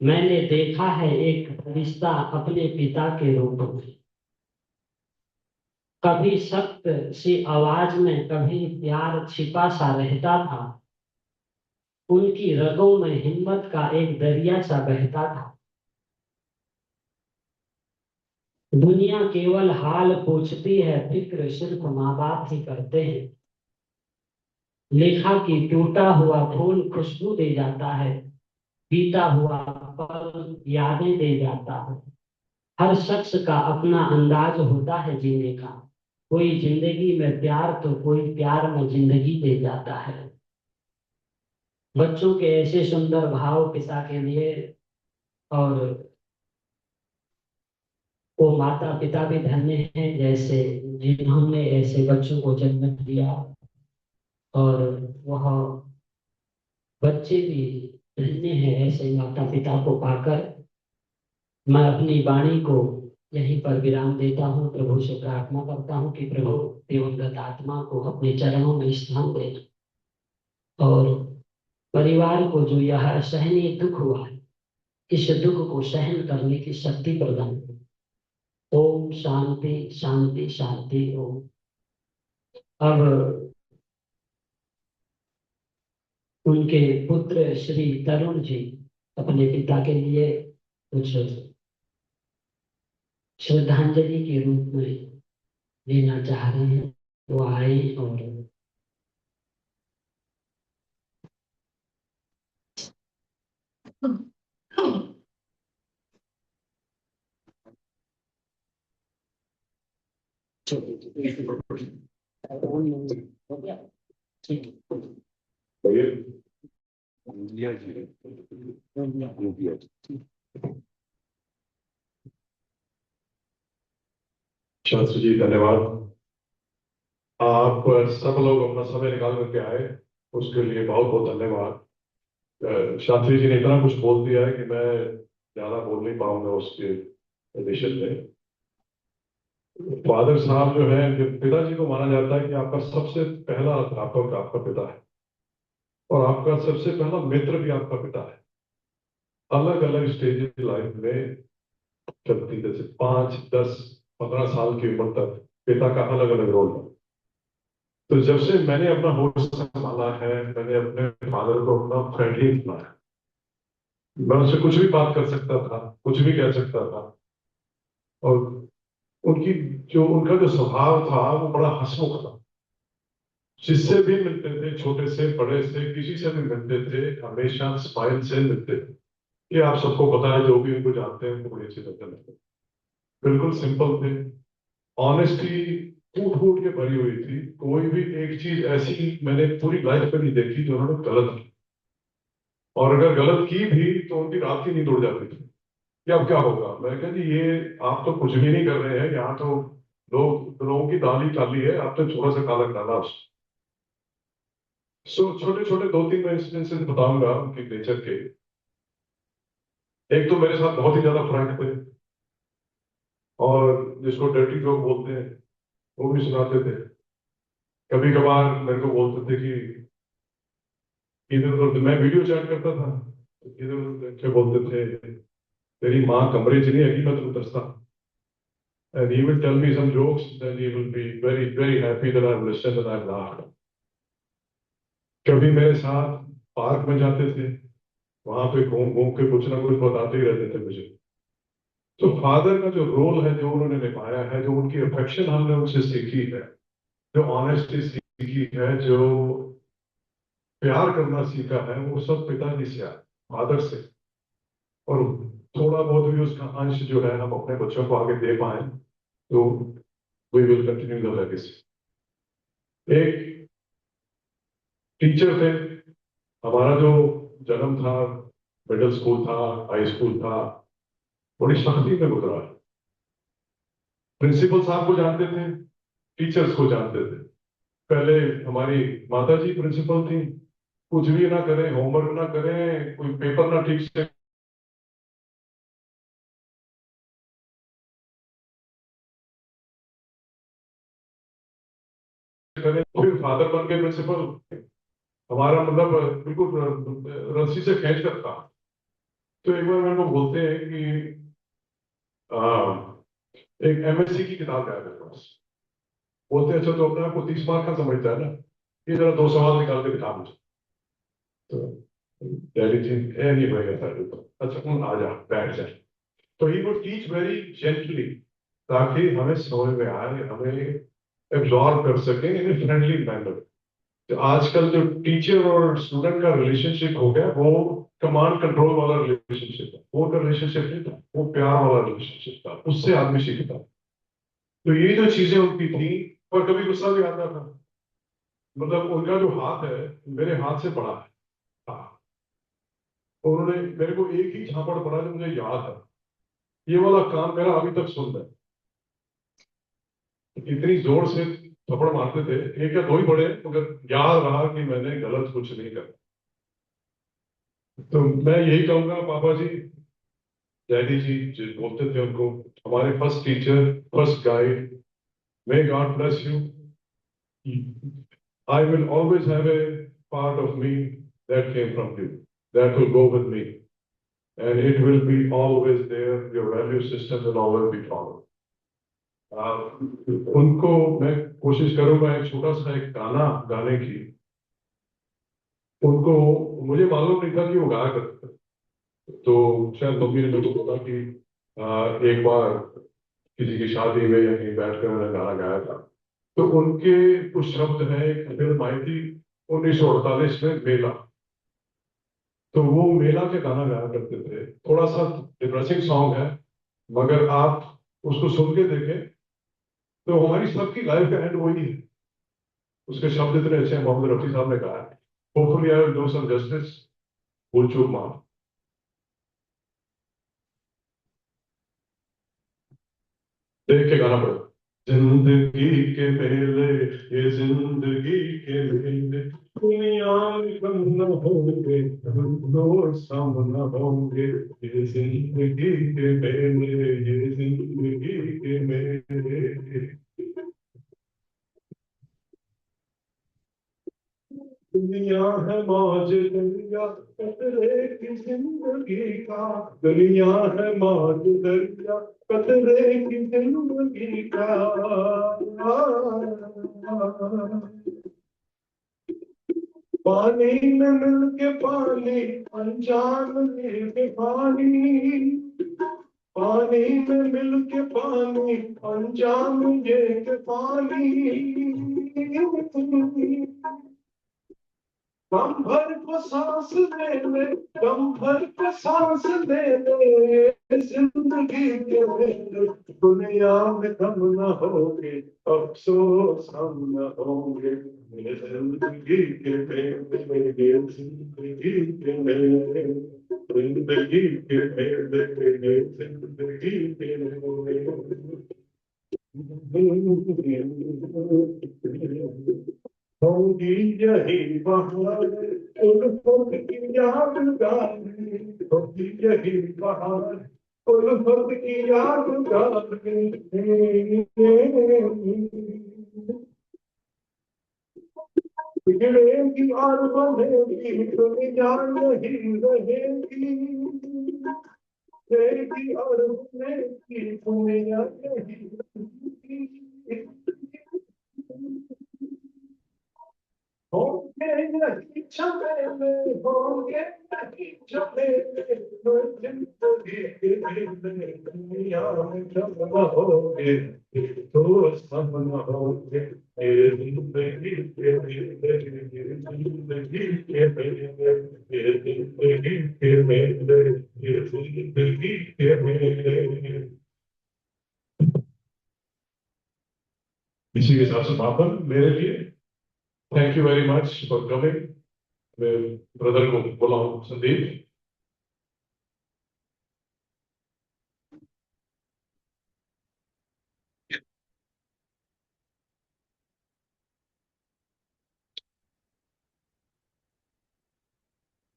मैंने देखा है एक रिश्ता अपने पिता के रूप में। कभी सख्त सी आवाज में कभी प्यार छिपा सा रहता था। उनकी रगों में हिम्मत का एक दरिया सा बहता था। दुनिया केवल हाल पूछती है, फिक्र सिर्फ माँ बाप ही करते हैं। लेखा की टूटा हुआ फूल खुशबू दे जाता है, बीता हुआ पल यादें दे जाता है। हर शख्स का अपना अंदाज होता है जीने का। कोई जिंदगी में प्यार तो कोई प्यार में जिंदगी दे जाता है। बच्चों के ऐसे सुंदर भाव पिता के लिए, और वो माता पिता भी धन्य हैं जैसे जिन्होंने ऐसे बच्चों को जन्म दिया, और वह बच्चे भी धन्य हैं ऐसे माता पिता को पाकर। मैं अपनी वाणी को यहीं पर विराम देता हूँ। प्रभु से प्रार्थना करता हूँ कि प्रभु दिवंगत आत्मा को अपने चरणों में स्थान दें। और परिवार को जो यह असहनीय दुख हुआ है, इस दुख को सहन करने की शक्ति प्रदान करो। ओम शांति शांति शांति ओम। अब उनके पुत्र श्री तरुण जी अपने पिता के लिए कुछ श्रद्धांजलि के रूप में देना चाह रहे हैं। वो आए और शास्त्री जी धन्यवाद। आप सब लोग अपना समय निकाल करके आए, उसके लिए बहुत बहुत धन्यवाद। शास्त्री जी ने इतना कुछ बोल दिया है कि मैं ज्यादा बोल नहीं पाऊंगा उसके विषय में। फादर साहब जो है, पिताजी को माना जाता है कि आपका सबसे पहला अध्यापक आपका पिता है, और आपका सबसे पहला मित्र भी आपका पिता है। अलग अलग स्टेज लाइफ में चलती, जैसे 5, 10, 15 साल की उम्र तक पिता का अलग अलग रोल है। तो जब से मैंने अपना होश संभाला है, मैंने अपने फादर को अपना फ्रेंड ही माना है। मैं उससे कुछ भी बात कर सकता था, कुछ भी कह सकता था, और उनकी उनका जो स्वभाव था वो बड़ा हंसमुख था। जिससे भी मिलते थे, छोटे से बड़े से किसी से भी मिलते थे, हमेशा स्माइल से मिलते थे। ये आप सबको पता है, जो भी उनको जानते हैं उनको बड़ी अच्छी तरह लगते। बिल्कुल सिंपल थे। ऑनेस्टी फूट फूट के भरी हुई थी। कोई भी एक चीज ऐसी मैंने पूरी लाइफ में नहीं देखी जो उन्होंने गलत की, और अगर गलत की भी तो उनकी रात की नींद उड़ जाती थी कि अब क्या होगा। मैं कहा जी, ये आप तो कुछ भी नहीं कर रहे हैं, यहाँ तो लोगों की दाल ही काली है, आप तो थोड़ा सा काला डाला उसको। सो छोटे छोटे 2-3 मैं इंस्टेंसेस बताऊंगा उनकी नेचर के। एक तो मेरे साथ बहुत ही ज्यादा फ्रैंक थे, और जिसको डर्टी जोक बोलते हैं वो भी सुनाते थे। कभी कभार मेरे को बोलते थे कि इधर उधर, मैं वीडियो चैट करता था, इधर उधर के बोलते थे तेरी माँ कमरे च नहीं हैगी, मैं तुम्हें दसता। And he will tell me some jokes, then he will be very very happy that I've listened and I've laughed. कभी मेरे साथ पार्क में जाते थे, वहां पे घूम घूम के कुछ ना कुछ बताते ही रहते थे मुझे। तो फादर का जो रोल है, जो उन्होंने निभाया है, जो उनकी अफेक्शन हमने उनसे सीखी है, जो ऑनेस्टी सीखी है, जो प्यार करना सीखा है, वो सब पिताजी से आया, फादर से। और थोड़ा बहुत भी उसका अंश जो है हम अपने बच्चों को आगे दे पाए तो we will continue the legacy. एक टीचर थे। हमारा जो जन्म था, मिडिल स्कूल था, हाई स्कूल था, बड़ी सख्ती में गुजरा है। प्रिंसिपल साहब को जानते थे, टीचर्स को जानते थे। पहले हमारी माता जी प्रिंसिपल थी, कुछ भी ना करें, होमवर्क ना करें, कोई पेपर ना ठीक से करें, फिर फादर बन के प्रिंसिपल। हमारा मतलब बिल्कुल रस्सी से खींच कर था। तो एक बार मेरे को बोलते हैं कि एक एमएससी की किताब है मेरे पास। बोलते हैं अच्छा, तो अपने आप को 30 मार्क का समझता है ना, ये जरा 2 सवाल निकाल के दिखा मुझे। तो डैडी जी ए नहीं होएगा सर, तो अच्छा आ जा, बैठ जा। तो he would teach very gently, ताकि हमें समझ में आए, हमें एब्जॉर्ब कर सके इन फ्रेंडली मैनर। तो आजकल जो टीचर और स्टूडेंट का रिलेशनशिप हो गया, वो कमांड कंट्रोल वाला रिलेशनशिप है। वो का रिलेशनशिप नहीं था, वो प्यार वाला रिलेशनशिप था, उससे आदमी सीखता। तो ये जो चीजें उनकी थी, और कभी गुस्सा भी आता था। मतलब उनका जो हाथ है मेरे हाथ से बड़ा है। हाँ, उन्होंने मेरे को एक ही झापड़ पड़ा जो मुझे याद है, ये वाला काम मेरा अभी तक सुन है। इतनी जोर से थप्पड़ मारते थे, एक या दो ही पड़े, मगर याद रहा कि मैंने गलत कुछ नहीं करा। तो मैं यही कहूंगा, पापा जी, डैडी जी जो बोलते थे उनको, हमारे first teacher, first guide, may God bless you. I will always have a part of me that came from you. That will go with me. And it will be always there. Your value system will always be followed. उनको मैं कोशिश करूंगा एक छोटा सा एक गाना गाने की. उनको मुझे मालूम नहीं था कि वो गाया करते थे. तो शायद मम्मी ने मेरे को बोला कि एक बार किसी की शादी में या कहीं बैठ कर उन्होंने गाना गाया था. तो उनके कुछ शब्द हैं. एक फिल्म आई थी 1948 में, मेला. तो वो मेला के गाना गाया करते थे. थोड़ा सा डिप्रेसिंग सॉन्ग है, मगर आप उसको सुन के देखें तो हमारी सबकी लाइफ का एंड वही है. उसके शब्द इतने अच्छे हैं. मोहम्मद रफी साहब ने कहा है. Hopefully I will do some justice. भूल चूक माफ. देख के गाना पड़ेगा. जिंदगी के मेले, ये जिंदगी के मेले, दुनिया में कम न होंगे, दो सामना होंगे. ये जिंदगी के मेले, ये जिंदगी के मेले. दुनिया है मौज दरिया, कतरे की जिंदगी का. दुनिया है मौज दरिया, कतरे की जिंदगी का. पानी में मिल के पानी, अनजान में के पानी. पानी में मिल के पानी, अनजान ये के पानी. दम भर को सांस ले ले, दम भर को सांस ले ले. ये जिंदगी के मेले, दुनिया में कम न होंगे, अफसोस हम न होंगे. ये जिंदगी के मेले, ये जिंदगी के मेले, जिंदगी के मेले, ये जिंदगी के मेले. होगी यही बहार, उल्फत की यादगार. होगी यही बहार, उल्फत की यादगार. बिगड़ेगी और बनेगी, दुनिया यही रहेगी. रहेगी और बनेगी, दुनिया यही रहेगी. होंगे नहीं झमेले, होंगे नहीं झमेले, जिंदगी के मेले, दुनिया में कम न होंगे, दोस्त हम न होंगे. ये जिंदगी के मेले, ये जिंदगी के मेले, ये जिंदगी के मेले, ये जिंदगी के मेले. इसी के साथ समापन मेरे लिए. Thank you very much for coming. मैं ब्रदर को बुलाऊं, Sandeep.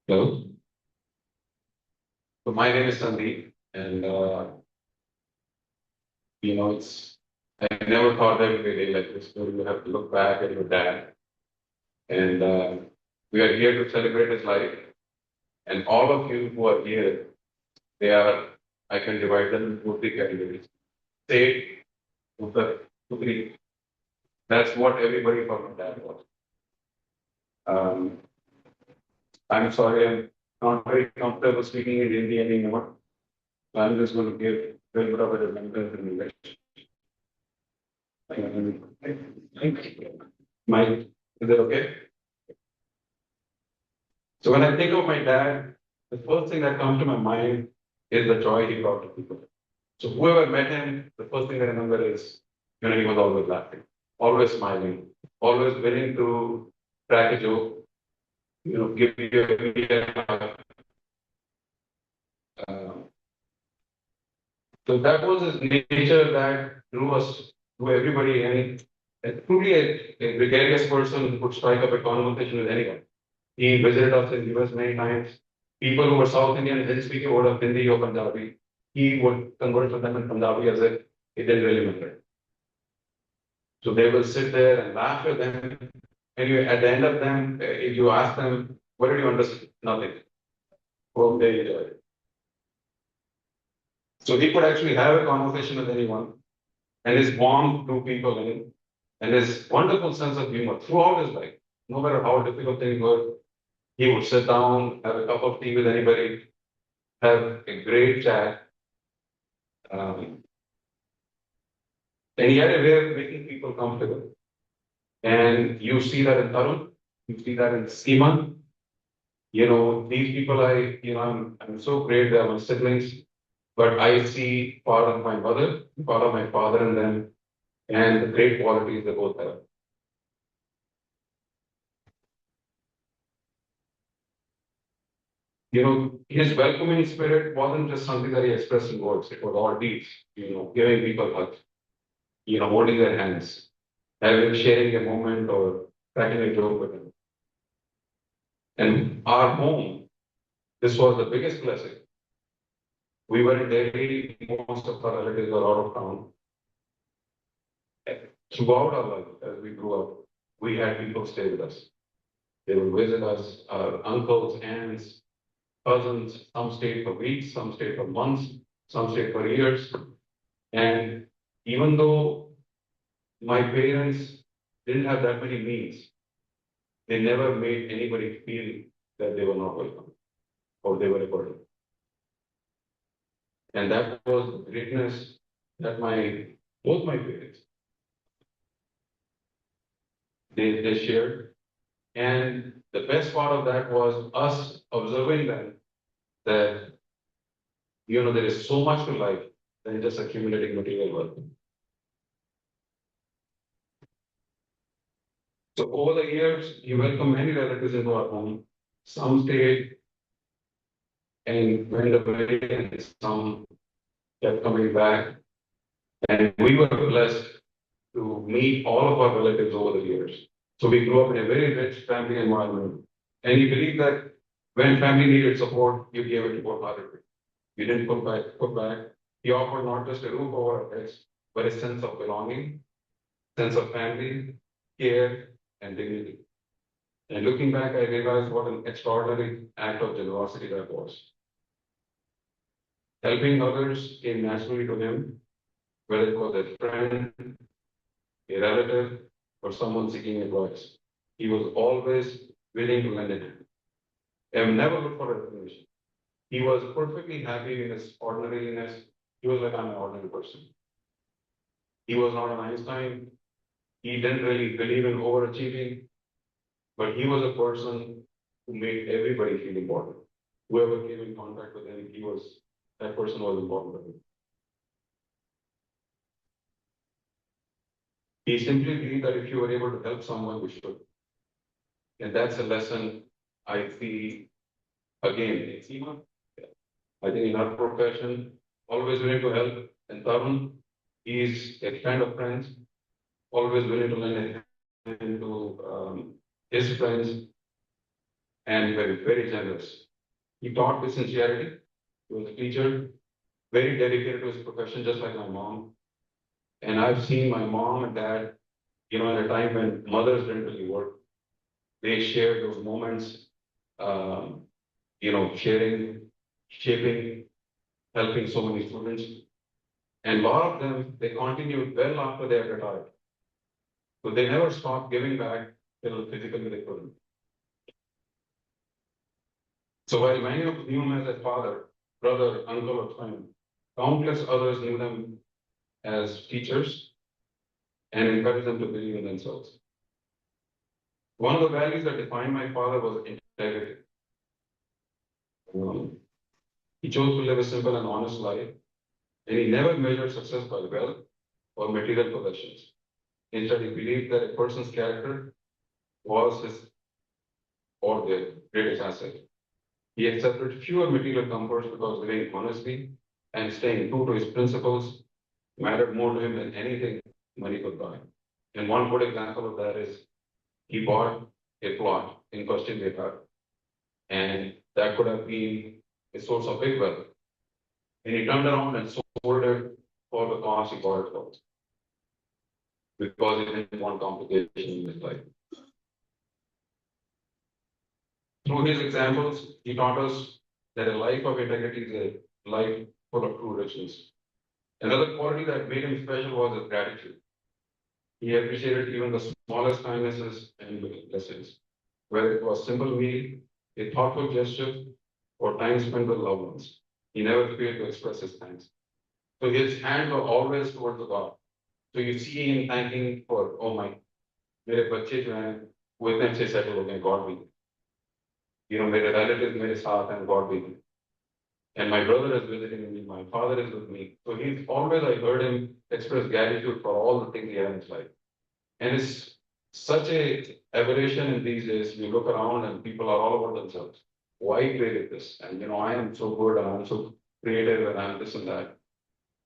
Hello. So my name is Sandeep, and I never thought that we day like this. So you have to look back at your dad, and we are here to celebrate his life. And all of you who are here, I can divide them into 3 categories. State, Uttar, Utri. That's what everybody from my dad was. I'm sorry, I'm not very comfortable speaking in Hindi anymore. So I'm just going to give a little bit of a remembrance in English. Mike, is that okay? So when I think of my dad, the first thing that comes to my mind is the joy he brought to people. So whoever met him, the first thing I remember is, he was always laughing, always smiling, always willing to crack a joke, give you a so that was his nature that drew us to everybody, and truly a gregarious person who could strike up a conversation with anyone. He visited us in the US many times. People who were South Indian and didn't speak a word of Hindi or Punjabi, he would converse with them in Punjabi as if it didn't really matter. So they will sit there and laugh with them Anyway, at the end of them, if you ask them, what did you understand? Nothing. Well, they enjoyed it. So he could actually have a conversation with anyone, and his warmth drew people in, and his wonderful sense of humor throughout his life, no matter how difficult things were, he would sit down, have a cup of tea with anybody, have a great chat. And he had a way of making people comfortable. And you see that in Tarun, you see that in Seema. You know, these people I'm so great, they're my siblings, but I see part of my mother, part of my father in them, and the great qualities they both have. You know, his welcoming spirit wasn't just something that he expressed in words, it was all deeds, giving people hugs, holding their hands, having sharing a moment or cracking a joke with them. And our home, this was the biggest blessing. We were in Delhi, most of our relatives were out of town. Throughout our life, as we grew up, we had people stay with us. They would visit us, our uncles, aunts, cousins, some stayed for weeks, some stayed for months, some stayed for years. And even though my parents didn't have that many means, they never made anybody feel that they were not welcome or they were a burden. And that was the greatness that both my parents, they shared. And the best part of that was us observing them that, there is so much to life than just accumulating material wealth. So over the years, he welcomed many relatives into our home. Some stayed and went away, and some kept coming back. And we were blessed to meet all of our relatives over the years. So we grew up in a very rich family environment. And he believed that when family needed support, you gave it wholeheartedly. You didn't put back. He offered not just a roof over our heads, but a sense of belonging, sense of family, care, and dignity. And looking back, I realized what an extraordinary act of generosity that was. Helping others came naturally to him, whether it was a friend, a relative, or someone seeking advice. He was always willing to lend it and never looked for recognition. He was perfectly happy in his ordinariness. He was like, I'm an ordinary person. He was not an Einstein. He didn't really believe in overachieving, but he was a person who made everybody feel important. Whoever came in contact with him, that person was important to him. He simply believed that if you were able to help someone, you should. And that's a lesson I see again in Seema. I think in our profession, always willing to help. And Tarun, he's a kind of friend, always willing to lend a hand to his friends, and very, very generous. He taught with sincerity. He was a teacher, very dedicated to his profession, just like my mom. And I've seen my mom and dad, at a time when mothers didn't really work, they shared those moments, sharing, shaping, helping so many students. And a lot of them, they continued well after they had retired. So they never stopped giving back till physically they couldn't. So while many of knew him as a father, brother, uncle, or friend, countless others knew them as teachers and encouraged them to believe in themselves. One of the values that defined my father was integrity. He chose to live a simple and honest life, and he never measured success by wealth or material possessions. Instead, he believed that a person's character was his or their greatest asset. He accepted fewer material comforts because living honestly and staying true to his principles mattered more to him than anything money could buy. And one good example of that is he bought a plot in Paschim Bihar, and that could have been a source of big wealth. And he turned around and sold it for the cost he bought it for, because he didn't want complication in his life. Through his examples, he taught us that a life of integrity is a life full of true richness. Another quality that made him special was his gratitude. He appreciated even the smallest kindnesses and blessings, whether it was simple meal, a thoughtful gesture, or time spent with loved ones. He never failed to express his thanks. So his hands were always towards the God. So you see him thanking for, oh my, मेरे बच्चे जो हैं वो इतने अच्छे settle हो गए, God भी. मेरे relatives मेरे साथ हैं, God भी. And my brother is visiting me, my father is with me. So he's always, I heard him express gratitude for all the things he had in his life. And it's such a aberration in these days. You look around and people are all about themselves. Why created this? And I am so good and I'm so creative and I'm this and that.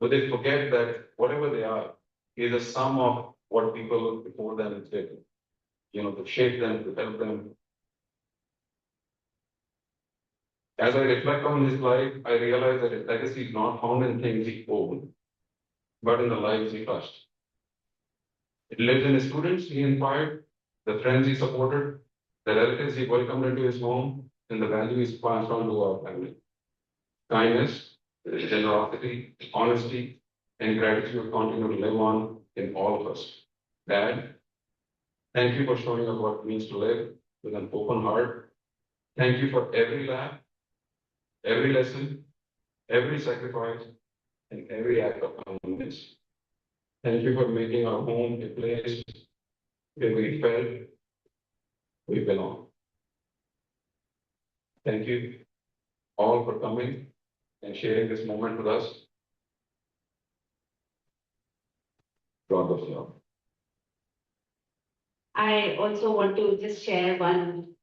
But they forget that whatever they are is a sum of what people before them did. To shape them, to help them. As I reflect on his life, I realize that his legacy is not found in things he owned, but in the lives he touched. It lives in the students he inspired, the friends he supported, the relatives he welcomed into his home, and the values he passed on to our family. Kindness, generosity, honesty, and gratitude continue to live on in all of us. Dad, thank you for showing us what it means to live with an open heart. Thank you for every laugh, every lesson, every sacrifice, and every act of kindness. Thank you for making our home a place where we felt we belong. Thank you all for coming and sharing this moment with us. God bless you all. I also want to just share one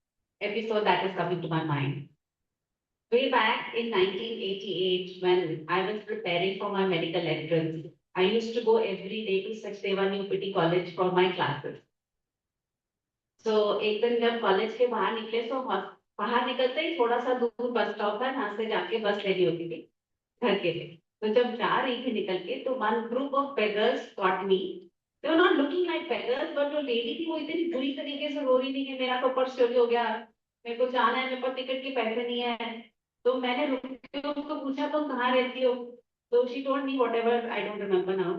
episode that is coming to my mind. Way back in 1988, when I was preparing for my medical entrance, I used to go every day to Sachdeva New Pity College for my classes. So एक दिन जब college के बाहर निकले तो बाहर निकलते ही थोड़ा सा दूर बस स्टॉप था, जहाँ से जाके बस लेनी होती थी घर के लिए. तो जब जा रही थी निकल के तो one group of beggars caught me. They were not looking like beggars, but जो लेडी थी वो इतनी बुरी तरीके से रो रही थी कि मेरा तो पर्स चोरी हो गया, मेरे को जाना है, मेरे पास टिकट के पैसे नहीं है. तो मैंने रुक के उसको पूछा तुम कहाँ रहती हो. तो she told me whatever, I don't remember now.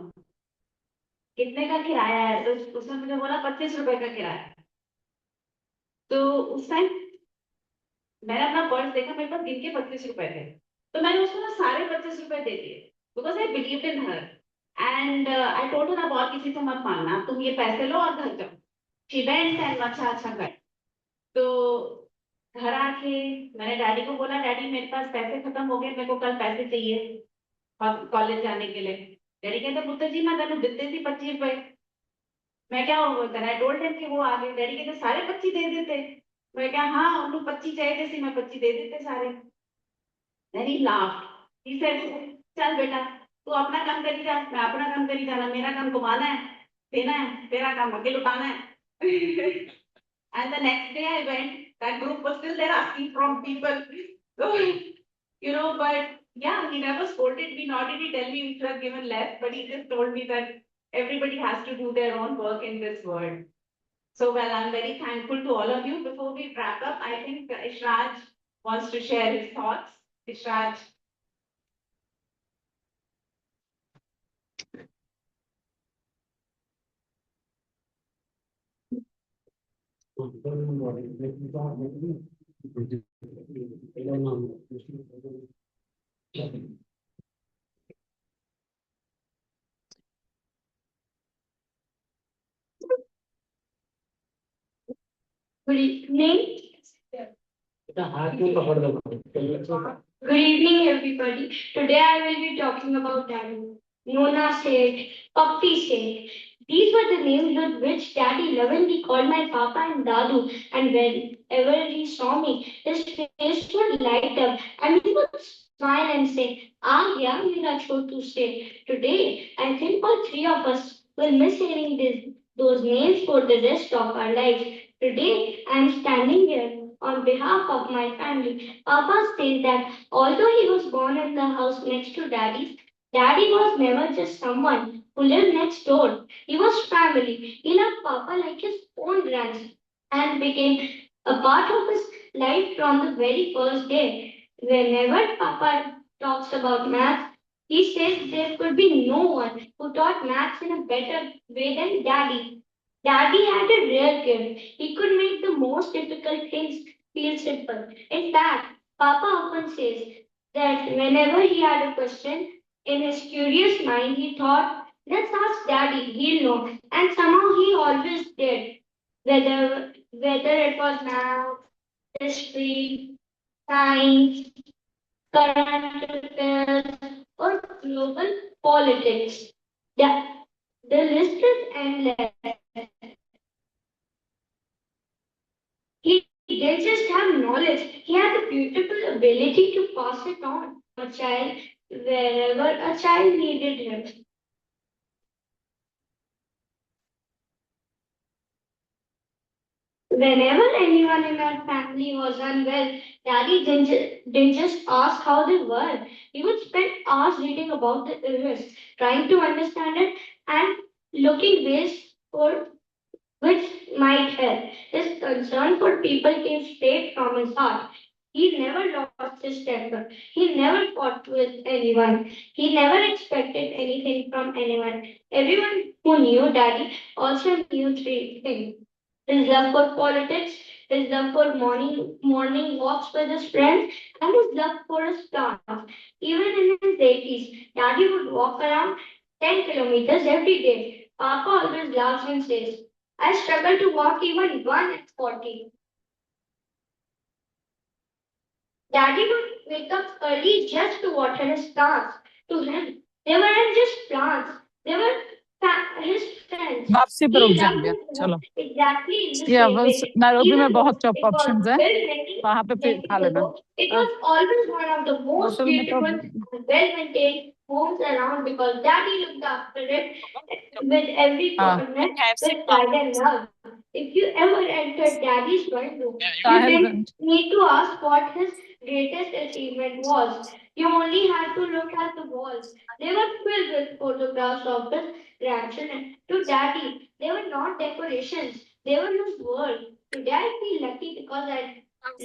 कितने का किराया है? तो उसने मुझे बोला 25 रुपए का किराया. तो उस टाइम मैंने अपना पर्स देखा, मेरे पास गिन के 25 रुपए थे. तो मैंने उसको ना सारे 25 रुपए दे दिए, because I believed in her. And I told her अब और किसी से मत मांगना, तुम ये पैसे लो और घर जाओ. शी वेंट एंड अच्छा कर. तो घर आके मैंने डैडी को बोला, डैडी मेरे पास पैसे खत्म हो गए, मेरे को कल पैसे चाहिए कॉलेज जाने के लिए. डैडी कहते पुत्र जी मैं तेन दिते थे 25 रुपए, मैं क्या आई टोल्ड हिम कि वो आ गए. डैडी कहते सारे 25 दे देते. मैं क्या हाँ उनको 25 चाहिए थे, मैं 25 दे देते सारे. Then he laughed. He said, चल बेटा तू अपना काम करी जा, मैं अपना काम करी जाना. मेरा काम घुमाना है, देना है, तेरा काम आगे लुटाना है. And the next day I went, that group was still there asking from people. So, but yeah, he never scolded me, nor did he tell me we should have given less, but he just told me that everybody has to do their own work in this world. So, well, I'm very thankful to all of you. Before we wrap up, I think Ishraj wants to share his thoughts. Ishraj. Good evening. Good evening, everybody. Today I will be talking about Daddy. Nona said, Papi said. These were the names with which Daddy lovingly called my Papa and Dadu, and whenever he saw me, his face would light up, and he would smile and say, "Ah, yeah, Mera Chotu say." Today, I think all three of us will miss hearing those names for the rest of our lives. Today, I am standing here on behalf of my family. Papa says that although he was born in the house next to Daddy's, Daddy was never just someone who lived next door. He was family. He loved Papa like his own grandson and became a part of his life from the very first day. Whenever Papa talks about maths, he says there could be no one who taught maths in a better way than Daddy. Daddy had a rare gift. He could make the most difficult things feel simple. In fact, Papa often says that whenever he had a question, in his curious mind, he thought, let's ask Daddy, he'll know. And somehow he always did. Whether it was math, history, science, current affairs, or global politics. The, the list is endless. He didn't just have knowledge, he had the beautiful ability to pass it on to a child wherever a child needed him. Whenever anyone in our family was unwell, Daddy didn't just ask how they were. He would spend hours reading about the illness, trying to understand it, and looking ways for which might help. His concern for people came straight from his heart. He never lost his temper. He never fought with anyone. He never expected anything from anyone. Everyone who knew Daddy also knew three things: his love for politics, his love for morning walks with his friends, and his love for his plants. Even in his 80s, Daddy would walk around 10 kilometers every day. Papa always laughs and says, I struggle to walk even 1 at 40. Daddy would wake up early just to water his plants. To him, they weren't just plants, they were his friends. वापसी पर रुक He जाएंगे loved his चलो home exactly in the या same बस way. Nairobi में Even बहुत though top it was options है built many वहां पे फिर खा decades लेना ago, it was always one of the most hotel में तो beautiful and well-maintained homes around because Daddy looked after it with every हाँ corner with pride and love. If you ever entered Daddy's front room, you didn't साहिलगंज need to ask what his greatest achievement was. You only had to look at the walls. They were filled with photographs of his grandchildren. To Daddy, they were not decorations, they were his world. Today, I feel lucky because I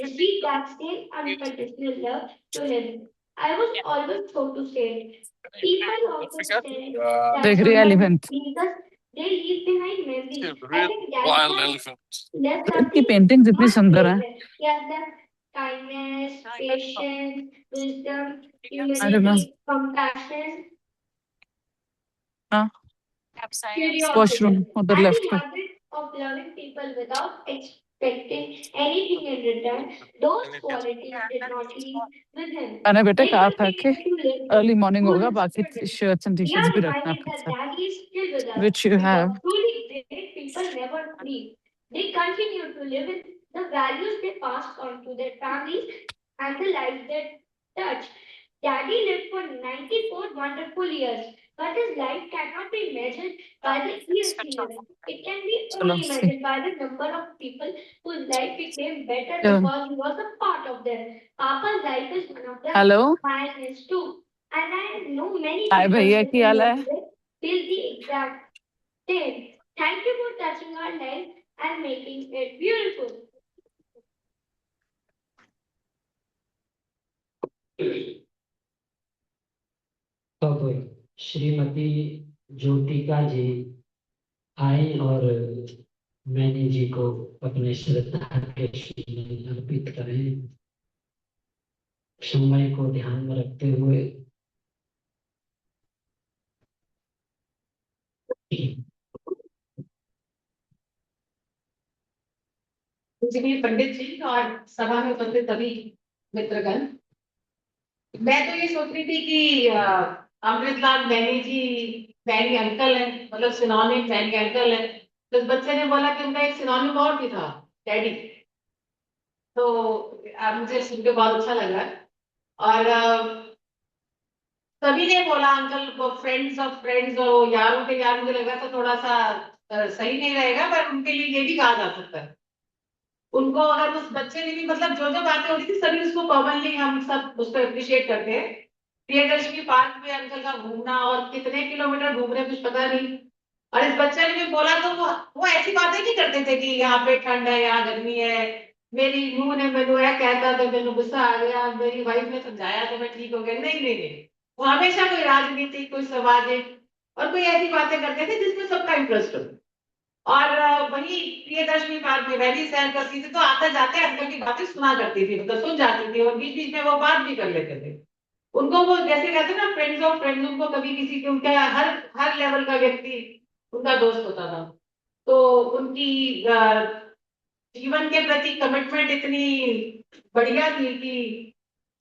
received that same unconditional love to live. I was always told to say, people often say that देख रही है someone elephant leaves us, they leave behind memories. I think Daddy has left इसकी something painting इतनी not सुंदर है places. He has left kindness, patience, wisdom, I don't know humility, compassion, हाँ washroom curiosity, उधर and left the पे habit of loving people without expecting anything in return. Those qualities did not leave with him. मैंने बेटे They कहा था कि continued to live early with morning good होगा बाकी spirit. Shirts and T We shirts are भी रखना reminded अपने that साथ Daddy is still with us which you because have truly great people never leave. They continue to live in the values they passed on to their families and the lives they touched. Daddy lived for 94 wonderful years, but his life cannot be measured by the years he lived. It can be चलो only सी measured by the number of people whose life became better चलो because he was a part of them. Papa's life is one of them. Hello Mine is too. And I know many hi people भैया की sitting hall here है today feel the exact same. Thank you for touching our life and making it beautiful. तब श्रीमती ज्योतिका जी आए और मैंने जी को अपने श्रद्धा के सुमन अर्पित करें। समय को ध्यान में रखते हुए पूजनीय पंडित जी और सभा में उपस्थित सभी मित्रगण, मैं तो ये सोच रही थी कि अमृतलाल मैनी जी मैनी अंकल है, मतलब सिनोनिम मैनी अंकल है। तो उस बच्चे ने बोला कि उनका एक सिनोनिम और भी था, डैडी। तो मुझे सुन के बहुत अच्छा लगा। और सभी ने बोला अंकल को फ्रेंड्स ऑफ फ्रेंड्स और यारों के यार, मुझे लगा था थोड़ा सा सही नहीं रहेगा, पर उनके लिए ये भी कहा जा सकता है। उनको अगर उस बच्चे ने भी, मतलब जो जो बातें हो रही थी सभी उसको कॉमनली हम सब उसको अप्रिशिएट करते हैं। प्रियदर्शनी पार्क में अंकल का घूमना और कितने किलोमीटर घूम रहे कुछ पता नहीं। और इस बच्चे ने भी बोला तो वो ऐसी बातें नहीं करते थे कि यहाँ पे ठंड है, यहाँ गर्मी है, मेरी मुंह ने मैनू यह कहता तो मैंने गुस्सा आ गया, मेरी वाइफ ने समझाया तो मैं ठीक हो गया। नहीं नहीं नहीं, वो हमेशा कोई राजनीति, कोई सामाजिक और कोई ऐसी बातें करते थे जिसमें सबका इंटरेस्ट हो। और वही प्रियदर्शनी पार्क में वैली सैर करती थी तो आते जाते अंकल की बातें सुना करती थी, मतलब सुन जाती थी और बीच बीच में वो बात भी कर लेते थे। उनको वो जैसे कहते हैं ना फ्रेंड्स ऑफ फ्रेंड्स, उनको कभी किसी के उनका हर हर लेवल का व्यक्ति उनका दोस्त होता था। तो उनकी जीवन के प्रति कमिटमेंट इतनी बढ़िया थी कि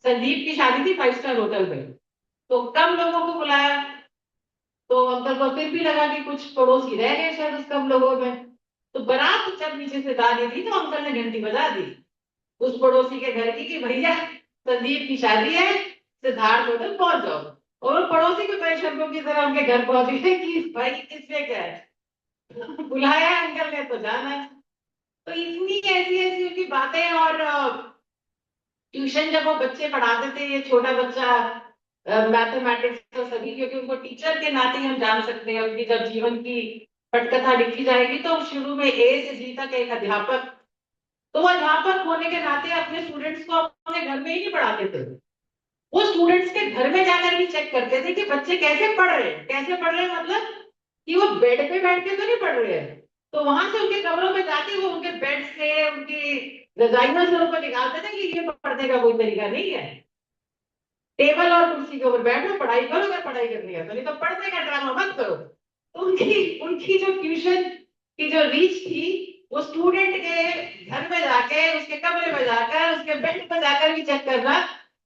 संदीप की शादी थी 5 स्टार होटल में, तो कम लोगों को बुलाया। तो अंकल को फिर भी लगा कि कुछ पड़ोसी रह गए शायद उस कम लोगों में। तो बारात जब नीचे से दादी थी तो अंकल ने घंटी बजा दी उस पड़ोसी के घर की कि भैया संदीप की शादी है, सिद्धार्थ होटल पहुंच जाओ। और वो पड़ोसी के परेशानों की तरह उनके घर पहुंच गए कि भाई किसमें क्या है बुलाया अंकल ने तो जाना है। तो इतनी ऐसी ऐसी उनकी बातें। और ट्यूशन जब वो बच्चे पढ़ाते थे, ये छोटा बच्चा मैथमेटिक्स तो सभी, क्योंकि उनको टीचर के नाते हम जान सकते हैं उनकी जब जीवन की पटकथा लिखी जाएगी तो शुरू में ए से जी तक एक अध्यापक, तो वो अध्यापक होने के नाते अपने स्टूडेंट्स को अपने घर में ही नहीं पढ़ाते थे, वो स्टूडेंट्स के घर में जाकर भी चेक करते थे कि बच्चे कैसे पढ़ रहे हैं। कैसे पढ़ रहे हैं मतलब कि वो बेड पे बैठ के तो नहीं पढ़ रहे हैं। तो वहां से उनके कमरों में जाके वो उनके बेड से, उनकी रजाइयों से उनको निकालते थे कि ये पढ़ने का कोई तरीका नहीं है। टेबल और कुर्सी के ऊपर बैठो, पढ़ाई करो, अगर पढ़ाई करनी है तो, नहीं तो पढ़ने का ड्रामा मत करो। तो उनकी उनकी जो ट्यूशन की जो रीच थी, वो स्टूडेंट के घर में जाके, उसके कमरे में जाकर, उसके बेड पर जाकर भी चेक करना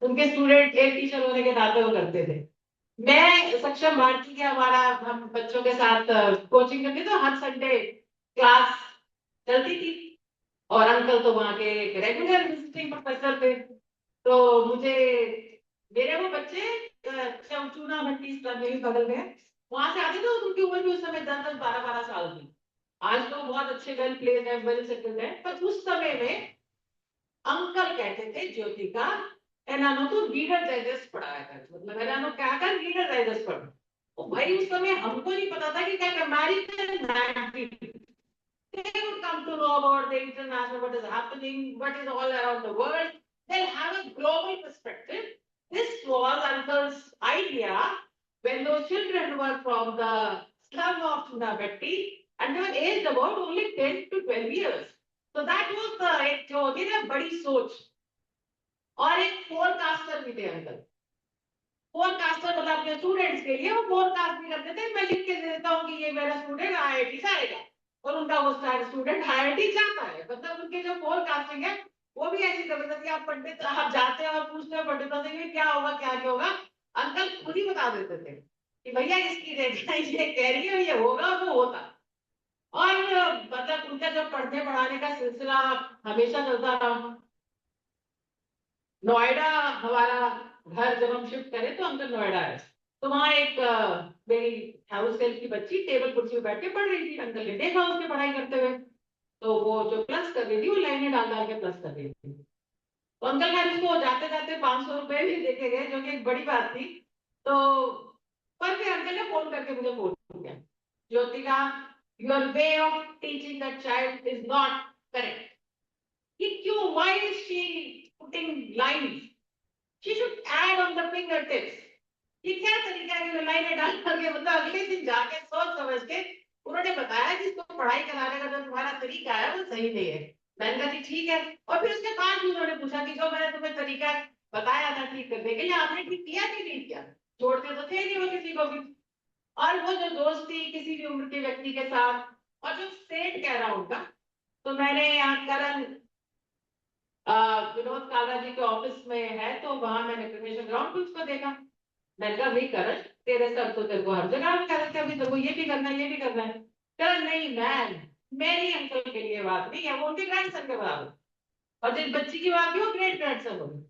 उनके स्टूडेंट एक टीचर होने के नाते वो करते थे। मैं सक्षम भारती के, हमारा हम बच्चों के साथ कोचिंग करते तो हर संडे क्लास चलती थी और अंकल तो वहाँ के रेगुलर विजिटिंग प्रोफेसर थे। तो मुझे मेरे वो बच्चे चूना भट्टी मेरे बगल में वहां से आते थे, उनकी उम्र भी उस समय 10-10 12-12 साल थी। आज तो बहुत अच्छे वेल प्लेस है, वेल सेटल्ड है, पर उस समय में अंकल कहते थे ज्योतिका एनानो तो रीडर डाइजेस्ट पढ़ाया कर, मतलब एनानो क्या कर रीडर डाइजेस्ट पढ़। तो भाई उस समय हमको नहीं पता था कि क्या American magazine, they would come to know about the international, what is happening, what is all around the world. They'll have a global perspective. This was Uncle's idea when those children were from the slum of Chunabatti and they were aged about only 10 to 12 years. So that was the एक जो होती है ना बड़ी सोच। और एक forecaster भी थे अंकल। फोरकास्टर मतलब अपने स्टूडेंट्स के लिए वो फोरकास्ट भी करते थे, मैं लिख के दे देता हूँ कि ये मेरा स्टूडेंट IIT से आएगा और उनका वो स्टूडेंट IIT जाता है। मतलब उनके जो फोरकास्टिंग है वो भी ऐसी जबरदस्ती, आप पंडित आप जाते हैं और पूछते हो पंडितों से क्या होगा क्या क्या होगा, अंकल खुद ही बता देते थे कि भैया इसकी रेखा ये कह रही है ये होगा, वो होता। और मतलब उनका जो पढ़ने पढ़ाने का सिलसिला हमेशा चलता रहा। नोएडा हमारा घर जब हम शिफ्ट करें तो अंकल नोएडा है, तो वहाँ एक मेरी हाउस हेल्प की बच्ची टेबल कुर्सी पे बैठ के पढ़ रही थी। अंकल ने देखा उसके पढ़ाई करते हुए, तो वो जो प्लस कर रही थी वो लाइनें डाल डाल के प्लस कर रही थी। तो अंकल खैर उसको जाते जाते 500 रुपए भी देके गए, जो कि एक बड़ी बात थी। तो पर फिर अंकल ने फोन करके मुझे फोन किया, Jyotika your way of teaching that child is not correct. कि क्यों, why is she putting lines, she should add on the fingertips। ये क्या तरीका है कि लाइनें डाल करके, मतलब अगले दिन जाके सोच समझ के उन्होंने बताया कि इसको पढ़ाई कराने का जो तुम्हारा तरीका है वो सही नहीं है। मैंने कहा जी ठीक है। और फिर उसके बाद भी उन्होंने पूछा कि जो मैंने तुम्हें तरीका बताया था ठीक करने के लिए, आपने ठीक किया कि नहीं किया, छोड़ते तो थे नहीं वो किसी को भी। और वो जो दोस्ती किसी भी उम्र के व्यक्ति के साथ, और जो सेठ कह रहा उनका, तो मैंने यहाँ करण विनोद काला जी के ऑफिस में है, तो वहां मैंने क्रिमिनेशन ग्राउंड पे उसको देखा। मैंने कहा भाई करण, तेरे सर तो तेरे को हर जगह कह रहे थे, अभी तेरे को ये भी करना है ये भी करना है। करण नहीं मैन, मेरी अंकल के लिए बात नहीं है, वो उनके ग्रैंडसन के बराबर, और जिस बच्ची की बात की वो ग्रेट ग्रैंडसन होगी।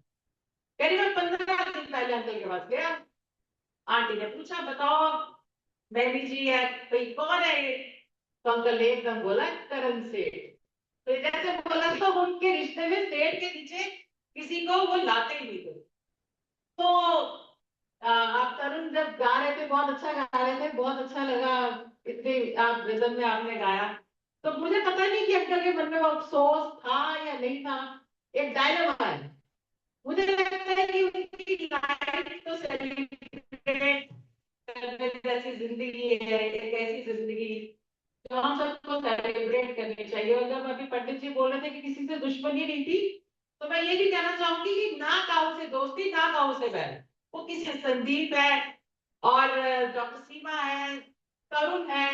करीबन 15 दिन पहले अंकल के पास गया, आंटी ने पूछा बताओ मैनी जी है भाई कौन है ये, तो अंकल ने एकदम बोला करण सेठ। तो जैसे बोला तो उनके रिश्ते में सेठ के नीचे किसी को वो लाते ही नहीं थे। तो आप तरुण जब गा रहे थे बहुत अच्छा गा रहे थे, बहुत अच्छा लगा, इतने आप रिदम में आपने गाया। तो मुझे पता नहीं कि अंकल के मन में वो अफसोस था या नहीं था, एक डायलेमा है। मुझे लगता है कि उनकी लाइफ तो सेलिब्रेट करने जैसी जिंदगी है, एक ऐसी जिंदगी जो हम सबको सेलिब्रेट करनी चाहिए। और जब अभी पंडित जी बोल रहे थे कि किसी से दुश्मनी नहीं थी, तो मैं ये भी कहना चाहूंगी कि ना काऊ से दोस्ती, ना काऊ से बैर। वो किसी संदीप है और डॉक्टर सीमा है, तरुण है,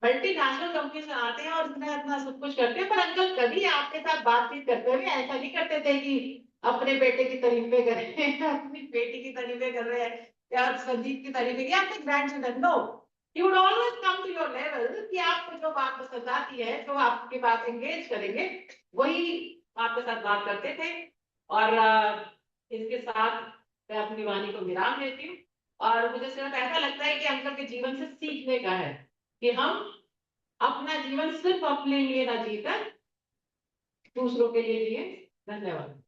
मल्टीनेशनल कंपनी से आते हैं और इतना इतना सब कुछ करते हैं, पर अंकल कभी आपके साथ बातचीत करते हुए ऐसा नहीं करते थे कि अपने बेटे की तारीफें कर रहे हैं, अपनी बेटी की तारीफें कर रहे हैं, या संदीप की तारीफें या अपने grandchildren. No, he would always come to your level कि आपको जो बात पसंद आती है, जो आपकी बात एंगेज करेंगे, वही आपके साथ बात करते थे। और इसके साथ मैं अपनी वाणी को विराम देती हूँ। और मुझे सिर्फ ऐसा लगता है कि अंकल के जीवन से सीखने का है कि हम अपना जीवन सिर्फ अपने लिए ना जीकर दूसरों के लिए जिए। धन्यवाद।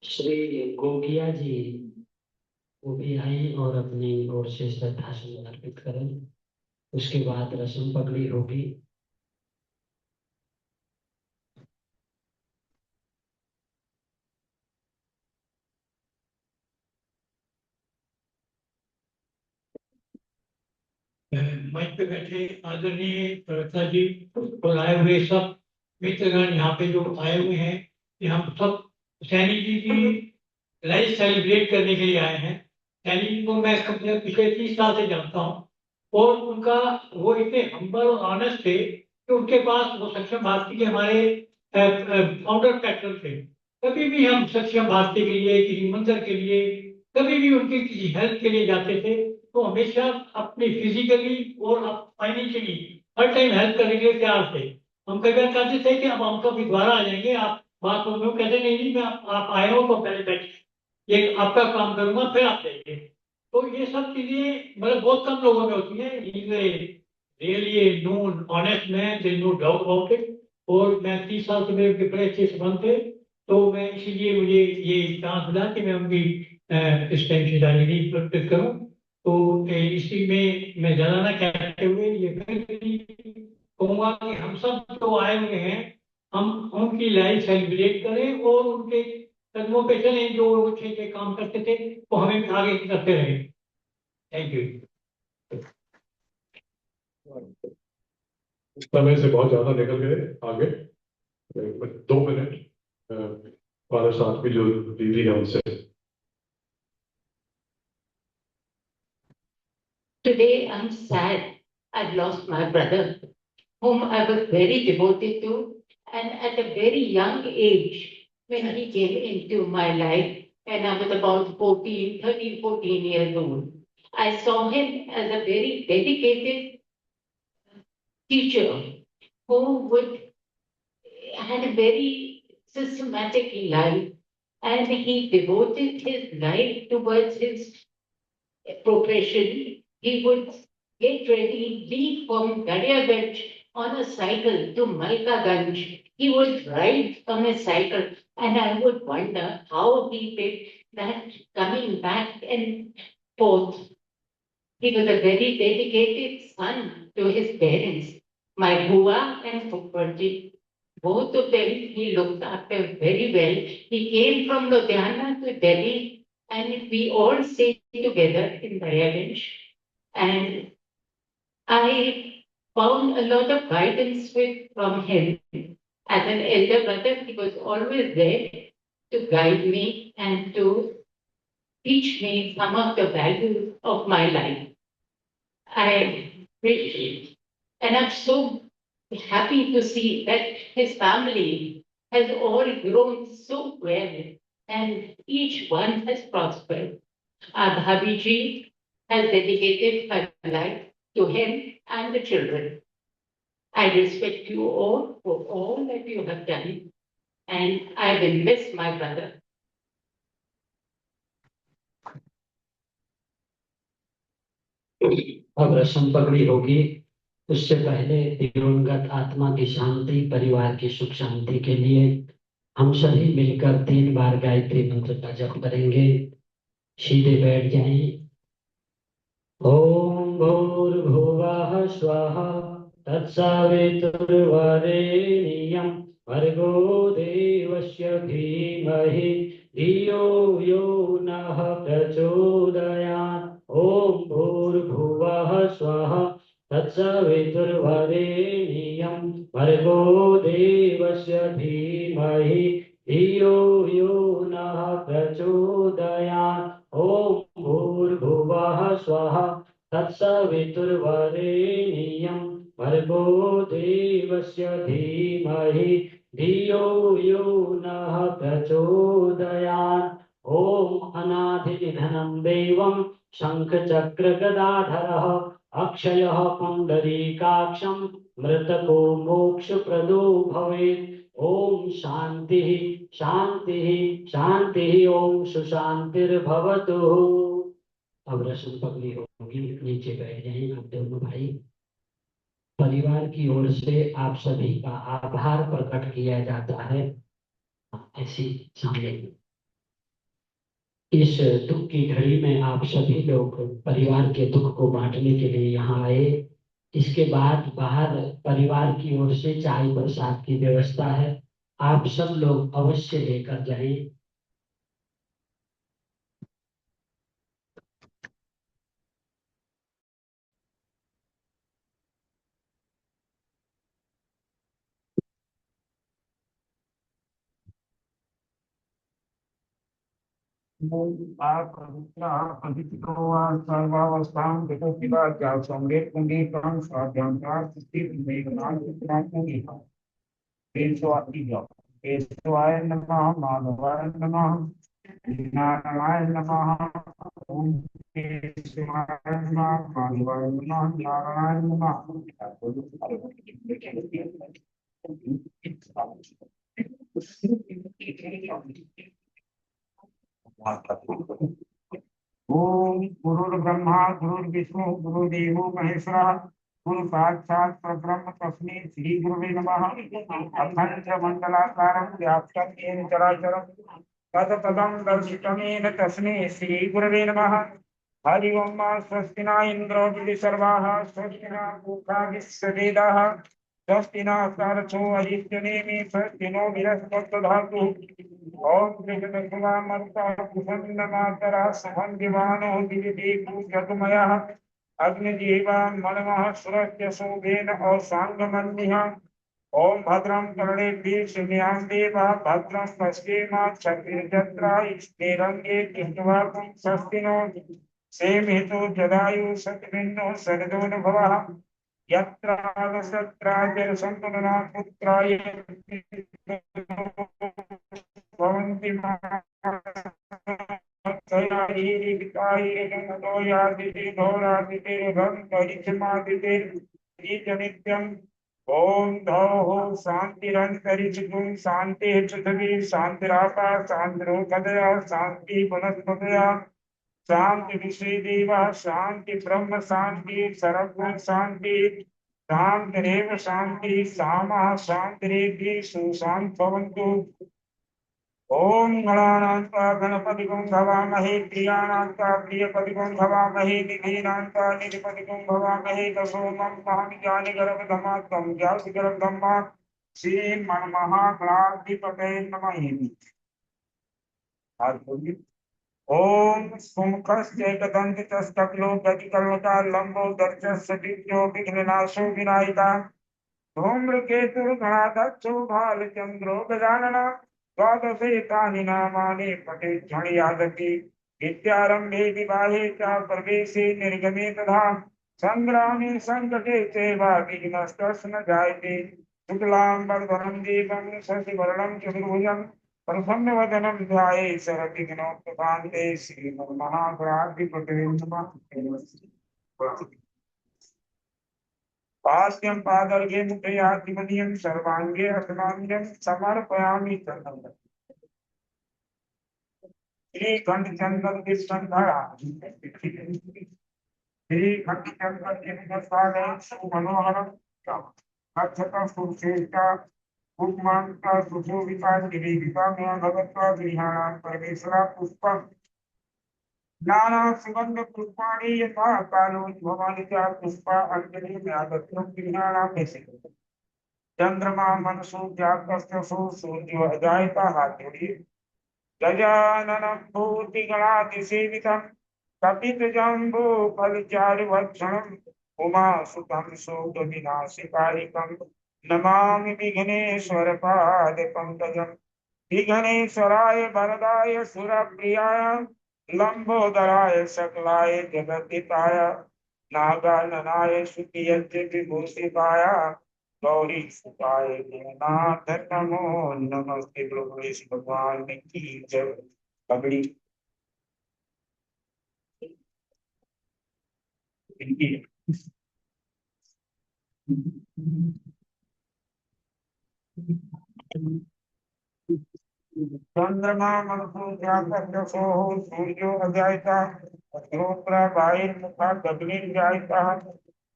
श्री गोगिया जी वो भी आई और अपनी ओर से श्रद्धांजलि अर्पित करें। उसके बाद रस्म पगड़ी होगी। मंच पे बैठे आदरणीय प्रवक्ता जी और आए हुए सब मित्रगण यहाँ पे जो आए हुए हैं, कि हम सब सैनी जी की लाइफ सेलिब्रेट करने के लिए आए हैं। सैनी जी को मैं कम से कम पिछले 30 साल से जानता हूँ और उनका वो इतने हम्बल और ऑनेस्ट थे कि उनके पास वो सक्षम भारती के हमारे फाउंडर फैक्टर थे। कभी भी हम सक्षम भारती के लिए, किसी मंदिर के लिए, कभी भी उनकी किसी हेल्प के लिए जाते थे तो हमेशा अपनी फिजिकली और फाइनेंशियली हर टाइम हेल्प करने के लिए तैयार थे। हम कई बार कहते थे कि अब हम कभी दोबारा आ जाएंगे, आप बात हो में कहते नहीं नहीं, मैं आप आए हो तो पहले बैठ ये आपका काम करूंगा फिर आप जाएंगे। तो ये सब चीजें मतलब बहुत कम लोगों में होती है। Really known honest man, there is no doubt about it. और मैं 30 साल से मेरे बड़े अच्छे संबंध थे, तो मैं इसीलिए मुझे ये चांस मिला कि मैं उनकी इस टाइम श्रद्धांजलि अर्पित करूं। तो इसी में मैं ज्यादा ना कहते हुए ये फिर भी कहूंगा कि हम सब जो आए हुए हैं, हम उनकी लाइफ सेलिब्रेट करें और उनके कदमों पे चलें, जो वो अच्छे अच्छे काम करते थे वो हमें आगे करते रहे। Thank you. समय से बहुत ज्यादा निकल गए आगे। 2 मिनट हमारे साथ में जो दीदी है उनसे। Today I'm sad. I've lost my brother, whom I was very devoted to, and at a very young age, when he came into my life, and I was about 13, 14 years old, I saw him as a very dedicated teacher who had a very systematic life, and he devoted his life towards his profession. He would get ready, leave from Daryaganj on a cycle to Malkaganj. He would ride on a cycle, and I would wonder how he did that coming back and forth. He was a very dedicated son to his parents, my Bua and Pupparji. Both of them he looked after very well. He came from Ludhiana to Delhi, and we all stayed together in Daryaganj. And I found a lot of guidance from him. As an elder brother, he was always there to guide me and to teach me some of the values of my life. I wish, and I'm so happy to see that his family has all grown so well and each one has prospered. Our Bhabiji has dedicated her life to him and the children. I respect you all for all that you have done, and I will miss my brother. अब रस्म पगड़ी होगी। उससे पहले दिवंगत आत्मा की शांति, परिवार की सुख शांति के लिए हम सभी मिलकर 3 बार गायत्री मंत्र का जप करेंगे। सीधे बैठ जाएं। ओम भूर्भुवः स्वः तत्सवितुर्वरेण्यं भर्गो देवस्य धीमहि धियो यो नः प्रचोदयात्। ॐ भूर्भुवः स्वः तत्सवितुर्वरेण्यं भर्गो देवस्य धीमहि धियो यो नः प्रचोदयात्। ॐ भूर्भुवः स्वः तत्सवितुर्वरेण्यं भर्गो देवस्य धीमहि धियो यो नः प्रचोदयात्। ॐ अनादिनिधनं देवं शङ्खचक्रगदाधरः अक्षयः पुण्डरीकाक्षं मृतको मोक्षप्रदो भवेत्। ॐ शान्तिः शान्तिः शान्तिः। ॐ सुशान्तिर्भवतु। अब रस्म पगड़ी होगी, नीचे बैठ जाएं आप दोनों भाई। परिवार की ओर से आप सभी का आभार प्रकट किया जाता है। ऐसी सामने इस दुख की घड़ी में आप सभी लोग परिवार के दुख को बांटने के लिए यहाँ आए। इसके बाद बाहर परिवार की ओर से चाय प्रसाद की व्यवस्था है, आप सब लोग अवश्य लेकर जाएं। सर्वावस्थां विभूतिवाद्यां संवेद पुंडीकं स्वाध्यान्तां स्थित मेघनां पुंडीकं केशवाय नमः माधवाय नमः नारायणाय नमः ओम केशवाय नमः माधवाय नमः नारायणाय नमः। ओम गुरुर्ब्रह्मा गुरुर्विष्णु गुरुदेवो महेश्वरः गुरु साक्षात् परब्रह्म तस्मै श्री गुरुवे नमः। अखंड मंडलाकारं व्याप्तं येन चराचरं तत्पदं दर्शितमेन तस्मै श्री गुरुवे नमः। हरि ओम स्वस्ति न इंद्रो सर्वाः स्वस्ति न पूषा विश्ववेदाः स्वस्ति न सारथो अरिष्टनेमि स्वस्ति नो बृहस्पतिर्दधातु। ओम कृष्णमातरः सुखं दिवानो दिव्यते पूजतुमयः अग्निजीवा मनमः सुरस्य शोभेन और सांगमन्यः। ओम भद्रं कर्णेभिः शृणुयाम देवः भद्रं पश्येमाक्षभिर्जत्रा स्थिरंगे कृष्णवाकुं स्वस्ति नो सेमितो जदायु सतमिन्नो शरदो न भवः यत्र सत्राजर संतुलना पुत्राय भवन्ति नित्यम्। ओम धौः शान्तिरन्तरिक्षं शान्तिः पृथिवी शान्तिरापः शान्तिरोषधयः शान्तिः वनस्पतयः शांति विश्वेदेव शांति ब्रह्म शांति सर्वगुण शांति शांतिरेव शांति सामा शांतिरेधि सुशांत भवन्तु। ओम गणानान्ता गणपतिगुं भवामहे प्रियानान्ता प्रियपतिगुं भवामहे निधीनान्ता निधिपतिगुं भवामहे दशोमं महानिजानि गर्भधमात्मं ज्ञाति गर्भधम्मा श्रीमन्महागणाधिपतये नमः। आज बोलिए ओम सुमुखस्येकदन्तितस्तक्लो गतिकल्वता लंबो दर्शस्य दिव्यो विघ्ननाशो विनायिका धूम्रकेतुर्गणाध्यक्षो भालचन्द्रो गजानना द्वादशेतानि नामानि पठेच्छणयादपि विद्यारम्भे विवाहे च प्रवेशे निर्गमे तथा संग्रामे संकटे चैव विघ्नस्तस्य न जायते। शुक्लाम्बरधरं देवं शशिवर्णं चतुर्भुजं प्रसन्नवदनं ध्याये सर्वविघ्नोपशान्ते श्रीमन्महागणाधिपतये नमः। पास्यं पादर्घे मुखयातिमदीयं सर्वाङ्गे अस्मान्यं समर्पयामि चन्दनं श्रीकण्ठचन्दन विष्णुधरा श्रीकण्ठचन्दन विष्णुस्वामी सुमनोहरं अक्षतं सुश्रेष्ठा उपमान्ता सुशोभिता दिव्यता में भगवत्वा गृहाणां परमेश्वरा पुष्पं नाना सुगंध पुष्पाणि यथा कालोद्भवानि च पुष्पा अंजलि व्यादत्तं गृहाणामि चंद्रमा मनसो जातस्तसो सूर्यो अजायता हाथुरी गजाननं भूतिगणातिसेवितं कपितजम्बो फलचारुभक्षणम् उमासुतं शोकविनाशकारिकं नमामि विघ्नेश्वरपादपङ्कजम् विघ्नेश्वराय वरदाय सुरप्रियाय लंबोदराय सकलाय जगद्दिताय नागाननाय सुखियज्ञ विभूषिताय गौरी सुताय गणनाथ नमो नमस्ते गणेश भगवान की जय। पगड़ी इनकी चंद्रमा मनसो जातस्यो सूर्यो अजायता अग्निहोत्र वायुर्मुखा गगनेर्जायता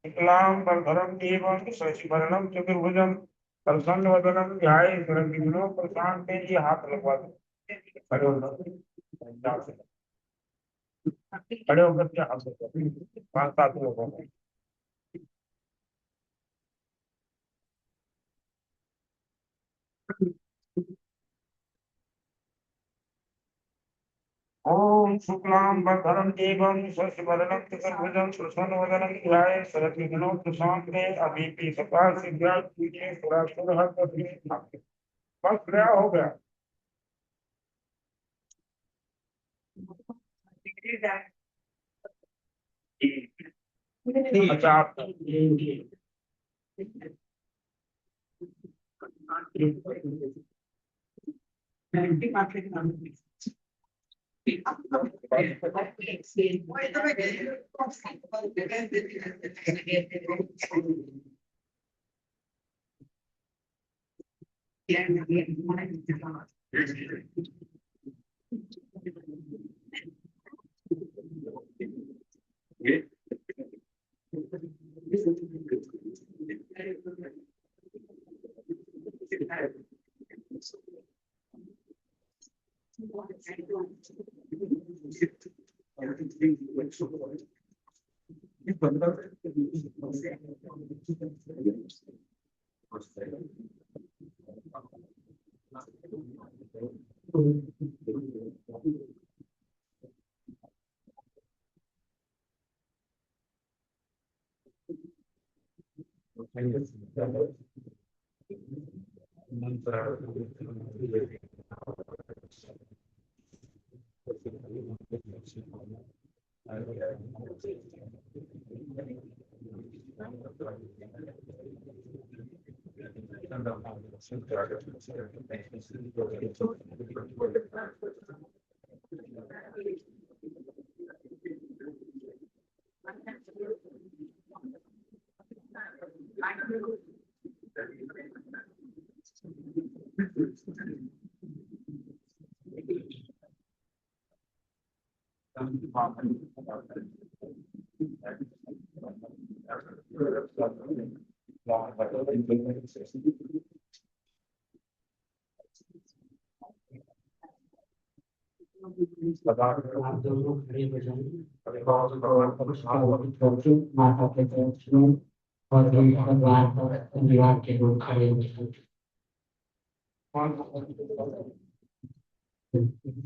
शुक्लांबरधरं देवं शशिवर्णं चतुर्भुजं प्रसन्नवदनं ध्यायेत् सर्वविघ्नों प्रशान्ते। ये हाथ लगवा दो, खड़े हो जाओ। खड़े होकर के हाथ लगवा दो। 5-7 लोगों को ओम शुक्लांबरधरं देवं शशिवर्णं चतुर्भुजं प्रसन्नवदनं ध्यायेत् सर्वविघ्नों प्रशान्ते। अभी भी सकाल सिद्धियां कीजिए सुरासुर हर बस गया हो गया। अच्छा आप आप दोनों खड़े हो जाएं माता के दर्शन और भगवान पर परिवार के लोग खड़े हो जाएं।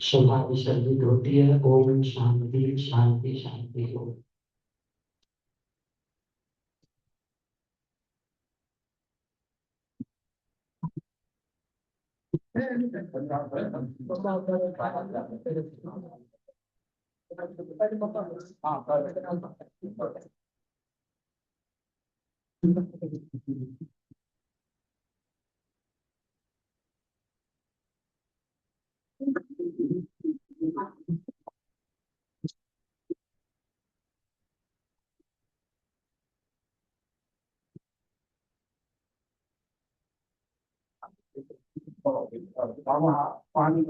सभा विसर्जित होती है। ओम शांति शांति शांति। ओम पानी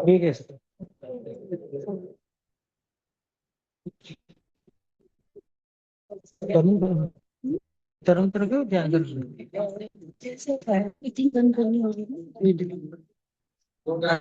ठीक है सर। तरंग तरंग ध्यान जैसे है मीटिंग बंद करनी होगी ना।